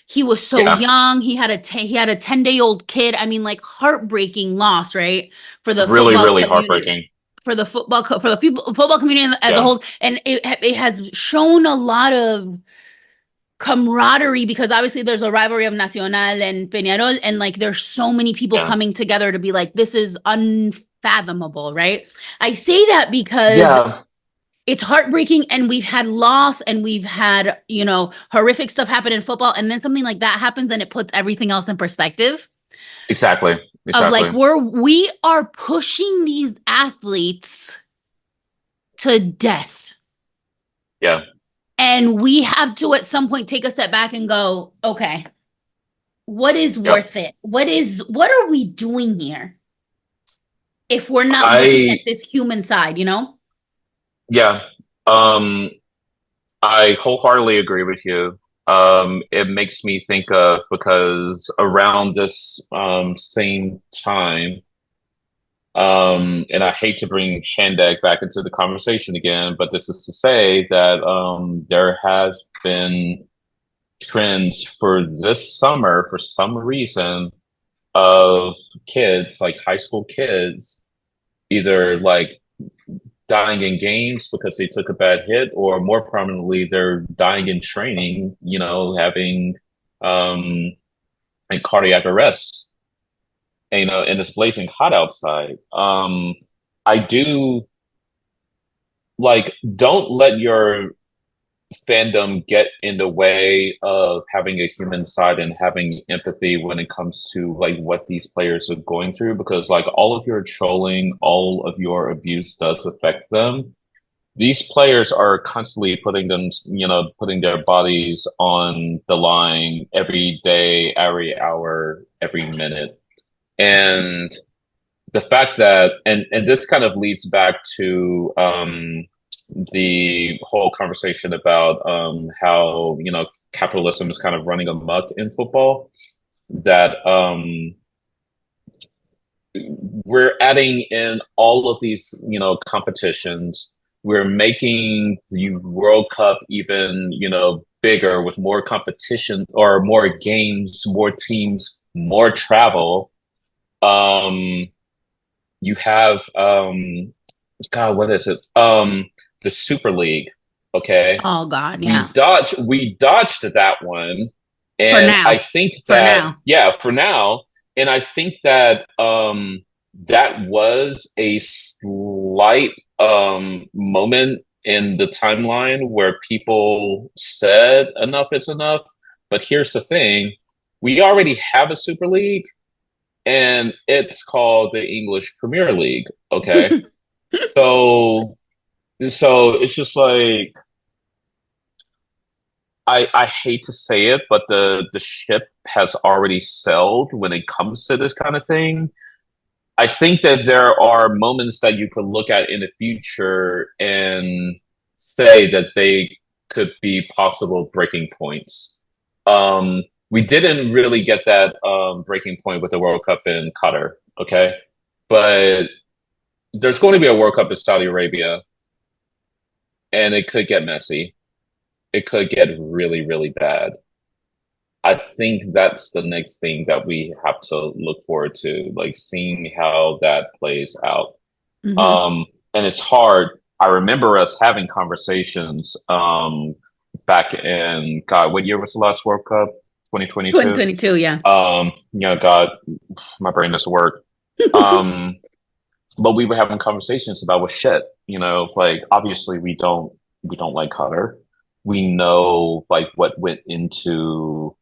he was so Yeah. young. He had a 10-day-old kid. I mean, like, heartbreaking loss, right? For the Really, football really community, heartbreaking. for the football community as a Yeah. whole, and it has shown a lot of camaraderie because obviously there's a rivalry of Nacional and Peñarol, and like there's so many people Yeah. coming together to be like, this is unfathomable, right? I say that because Yeah. it's heartbreaking, and we've had loss, and we've had, horrific stuff happen in football, and then something like that happens and it puts everything else in perspective Exactly. of like, Exactly. we are pushing these athletes to death, Yeah. and we have to at some point take a step back and go, okay, what is Yep. worth it? What are we doing here if we're not looking at I this human side, yeah. Um I wholeheartedly agree with you. It makes me think of because around this same time, And I hate to bring Handeg back into the conversation again, but this is to say that there has been trends for this summer for some reason of kids, like high school kids, either like dying in games because they took a bad hit, or more prominently, they're dying in training, having um, and cardiac arrests, and it's blazing hot outside. I do like, don't let your fandom get in the way of having a human side and having empathy when it comes to like what these players are going through, because like all of your trolling, all of your abuse does affect them. These players are constantly putting their bodies on the line every day, every hour, every minute. And the fact that, and this kind of leads back to the whole conversation about how capitalism is kind of running amok in football. That we're adding in all of these competitions. We're making the World Cup even bigger with more competition or more games, more teams, more travel. Um, you have God, what is it? The Super League. Okay. Oh God, We yeah. dodged that one. For And I now. think For that, now. yeah, for now. And I think that that was a slight moment in the timeline where people said enough is enough. But here's the thing, we already have a Super League, and it's called the English Premier League. Okay. So it's just like, I hate to say it, but the ship has already sailed when it comes to this kind of thing. I think that there are moments that you could look at in the future and say that they could be possible breaking points. We didn't really get that breaking point with the World Cup in Qatar, okay? But there's going to be a World Cup in Saudi Arabia, and it could get messy. It could get really, really bad. I think that's the next thing that we have to look forward to, like seeing how that plays out. Hmm. Um, and it's hard. I remember us having conversations back in, God, what year was the last World Cup? 2022. 2022, yeah. God, my brain doesn't work. Um, but we were having conversations about, well, shit, like obviously we don't like Qatar. We know like what went into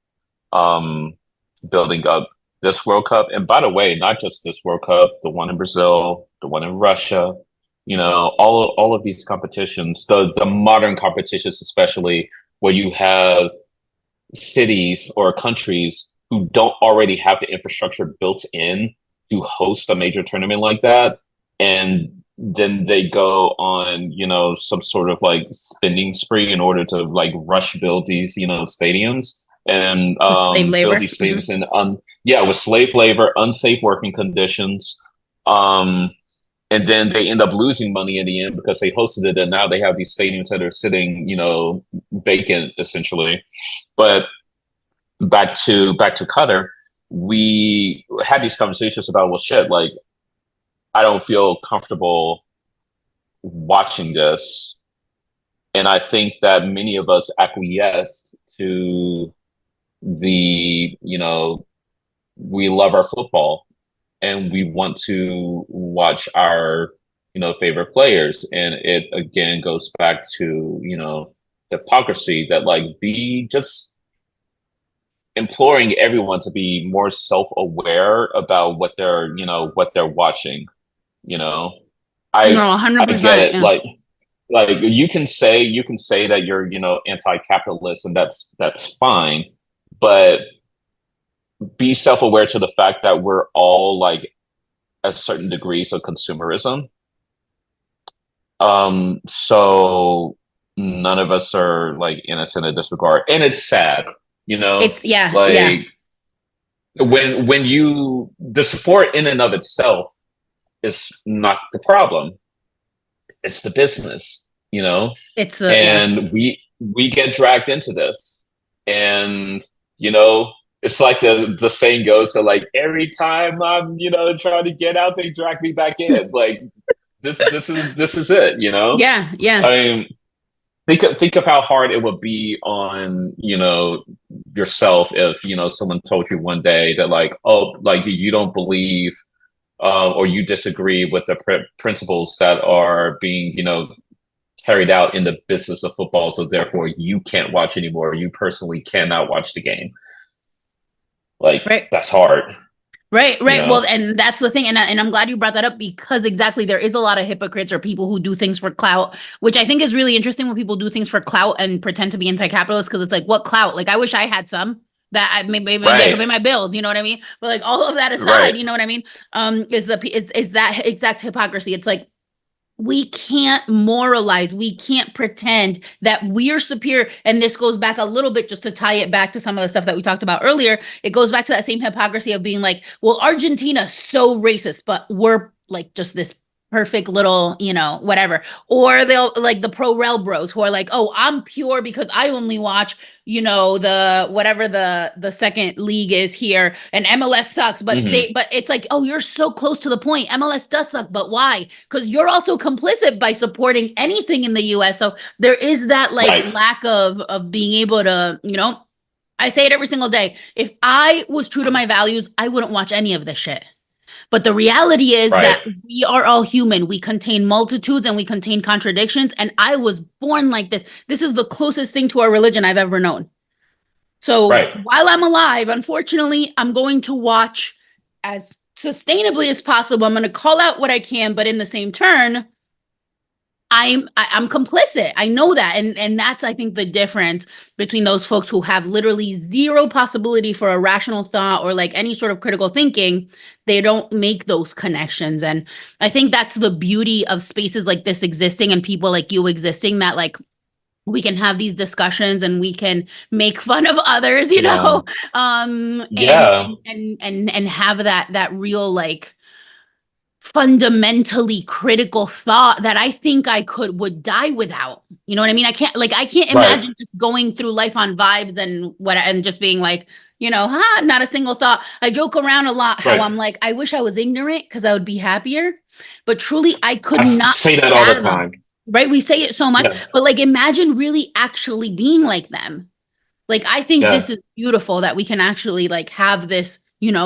um building up this World Cup. And by the way, not just this World Cup, the one in Brazil, the one in Russia, all of these competitions, the modern competitions, especially where you have cities or countries who don't already have the infrastructure built in to host a major tournament like that. And then they go on, some sort of like spending spree in order to like rush build these, stadiums and With slave build labor. these Hmm. stadiums in yeah, with slave labor, unsafe working conditions. Um, and then they end up losing money in the end because they hosted it, and now they have these stadiums that are sitting, vacant essentially. But back to Qatar, we had these conversations about, well, shit, like I don't feel comfortable watching this, and I think that many of us acquiesced to the, we love our football and we want to watch our, favorite players, and it again goes back to, hypocrisy that like be just imploring everyone to be more self-aware about what they're watching. You know, No, I I get 100%. it. Yeah. Like you can say that you're anti-capitalist, and that's fine, but be self-aware to the fact that we're all like at certain degrees of consumerism. So none of us are like innocent in this regard, and it's sad. You know, It's, yeah, yeah. like when you the sport in and of itself, is not the problem. It's the business, you know? It's the yeah. And we get dragged into this. And, you know, it's like the saying goes, so like every time I'm, trying to get out, they drag me back in. Like this is it, you know? Yeah, yeah. I mean, think of how hard it would be on yourself if someone told you one day that like, oh, like you don't believe or you disagree with the principles that are being carried out in the business of football, so therefore you can't watch anymore, you personally cannot watch the game. Like, Right. that's hard, Right, you right. Well, know. and that's the thing, and I'm glad you brought that up because exactly there is a lot of hypocrites or people who do things for clout, which I think is really interesting when people do things for clout and pretend to be anti-capitalist because it's like, what clout? Like, I wish I had some that maybe I could Right, pay my bills. You know what I mean? But like all of that right, aside, you know what I mean? Is that exact hypocrisy? It's like we can't moralize. We can't pretend that we're superior. And this goes back a little bit just to tie it back to some of the stuff that we talked about earlier. It goes back to that same hypocrisy of being like, well, Argentina's so racist, but we're like just this perfect little, whatever. Or they'll like the pro rel bros who are like, oh, I'm pure because I only watch, the whatever the second league is here and MLS sucks, hmm, but it's like, oh, you're so close to the point. MLS does suck, but why? Because you're also complicit by supporting anything in the US. So there is that like right, lack of being able to, I say it every single day. If I was true to my values, I wouldn't watch any of this shit. But the reality is right, that we are all human. We contain multitudes and we contain contradictions. And I was born like this. This is the closest thing to our religion I've ever known. So right. while I'm alive, unfortunately, I'm going to watch as sustainably as possible. I'm going to call out what I can, but in the same turn, I'm complicit. I know that, and that's I think the difference between those folks who have literally zero possibility for a rational thought or like any sort of critical thinking. They don't make those connections, and I think that's the beauty of spaces like this existing and people like you existing. That like we can have these discussions and we can make fun of others, Yeah, yeah, and have that real like fundamentally critical thought that I think I would die without. You know what I mean? I can't right, imagine just going through life on vibes and just being like, not a single thought. I joke around a lot how right. I'm like, I wish I was ignorant because I would be happier. But truly I I could not say that all the fathom. time. Right? We say it so much, Yeah, but like imagine really actually being like them. Like I think yeah, this is beautiful that we can actually like have this,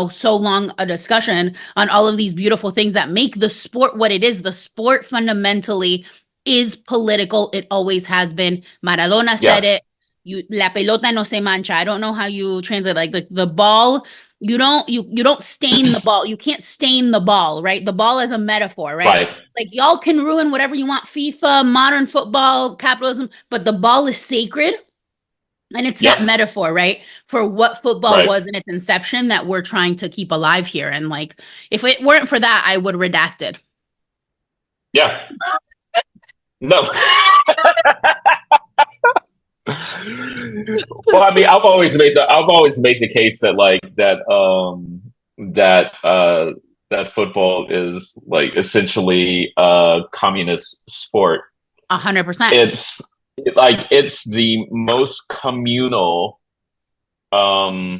so long a discussion on all of these beautiful things that make the sport what it is. The sport fundamentally is political. It always has been. Maradona said yeah, it. La pelota no se mancha. I don't know how you translate like the ball. You don't stain the ball. You can't stain the ball, right? The ball is a metaphor, right? right. Like y'all can ruin whatever you want, FIFA, modern football, capitalism, but the ball is sacred. And it's Yep, that metaphor, right? For what football right. was in its inception that we're trying to keep alive here. And like, if it weren't for that, I would redact it. Yeah, no. Well, I mean, I've always made the case that like that football is like essentially a communist sport. 100%. It's it's the most communal, the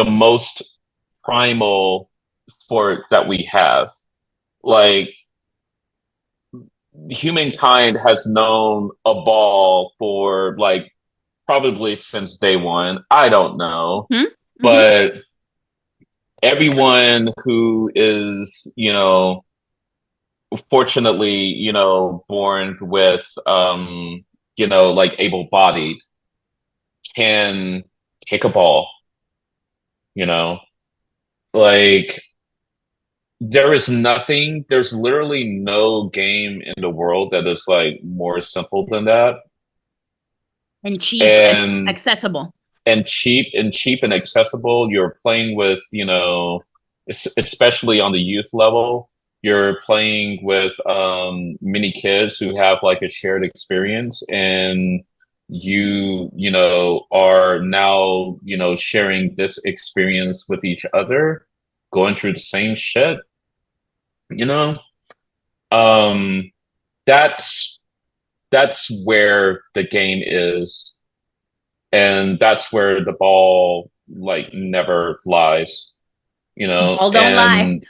most primal sport that we have. Like, humankind has known a ball for like probably since day one. I don't know, Hmm? Mm-hmm. but everyone who is, fortunately, born with, like able-bodied can kick a ball, you know, like there's literally no game in the world that is like more simple than that. And cheap and And accessible. cheap and accessible. You're playing with, especially on the youth level, you're playing with many kids who have like a shared experience, and are now, sharing this experience with each other, going through the same shit, you know? Um, that's where the game is, and that's where the ball like never lies, Ball don't lie. and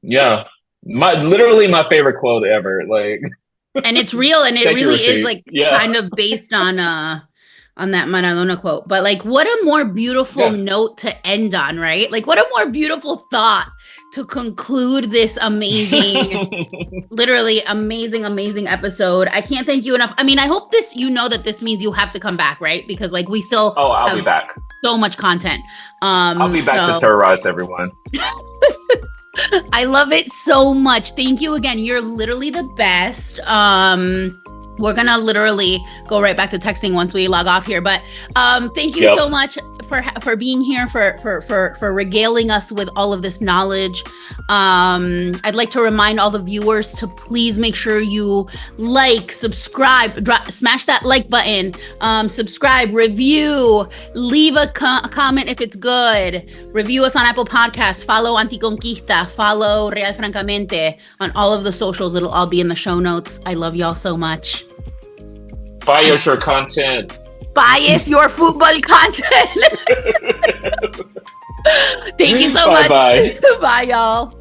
yeah, literally my favorite quote ever. Like, And it's real, and it thank you, really is Rasheed. like Yeah, kind of based on that Maradona quote. But like, what a more beautiful yeah. note to end on, right? Like, what a more beautiful thought to conclude this amazing, literally amazing, amazing episode. I can't thank you enough. I mean, I hope that this means you have to come back, right? Because like we still Oh, I'll be have back. so much content. I'll be back to terrorize everyone. I love it so much. Thank you again. You're literally the best. We're gonna literally go right back to texting once we log off here. But thank you so much for being here, for regaling us with all of this knowledge. I'd like to remind all the viewers to please make sure you like, subscribe, smash that like button, subscribe, review, leave a comment if it's good, review us on Apple Podcasts, follow Anticonquista, follow Real Francamente on all of the socials. It'll all be in the show notes. I love y'all so much. Bias your content. Bias your football content. Thank you so much. Bye. Bye, y'all.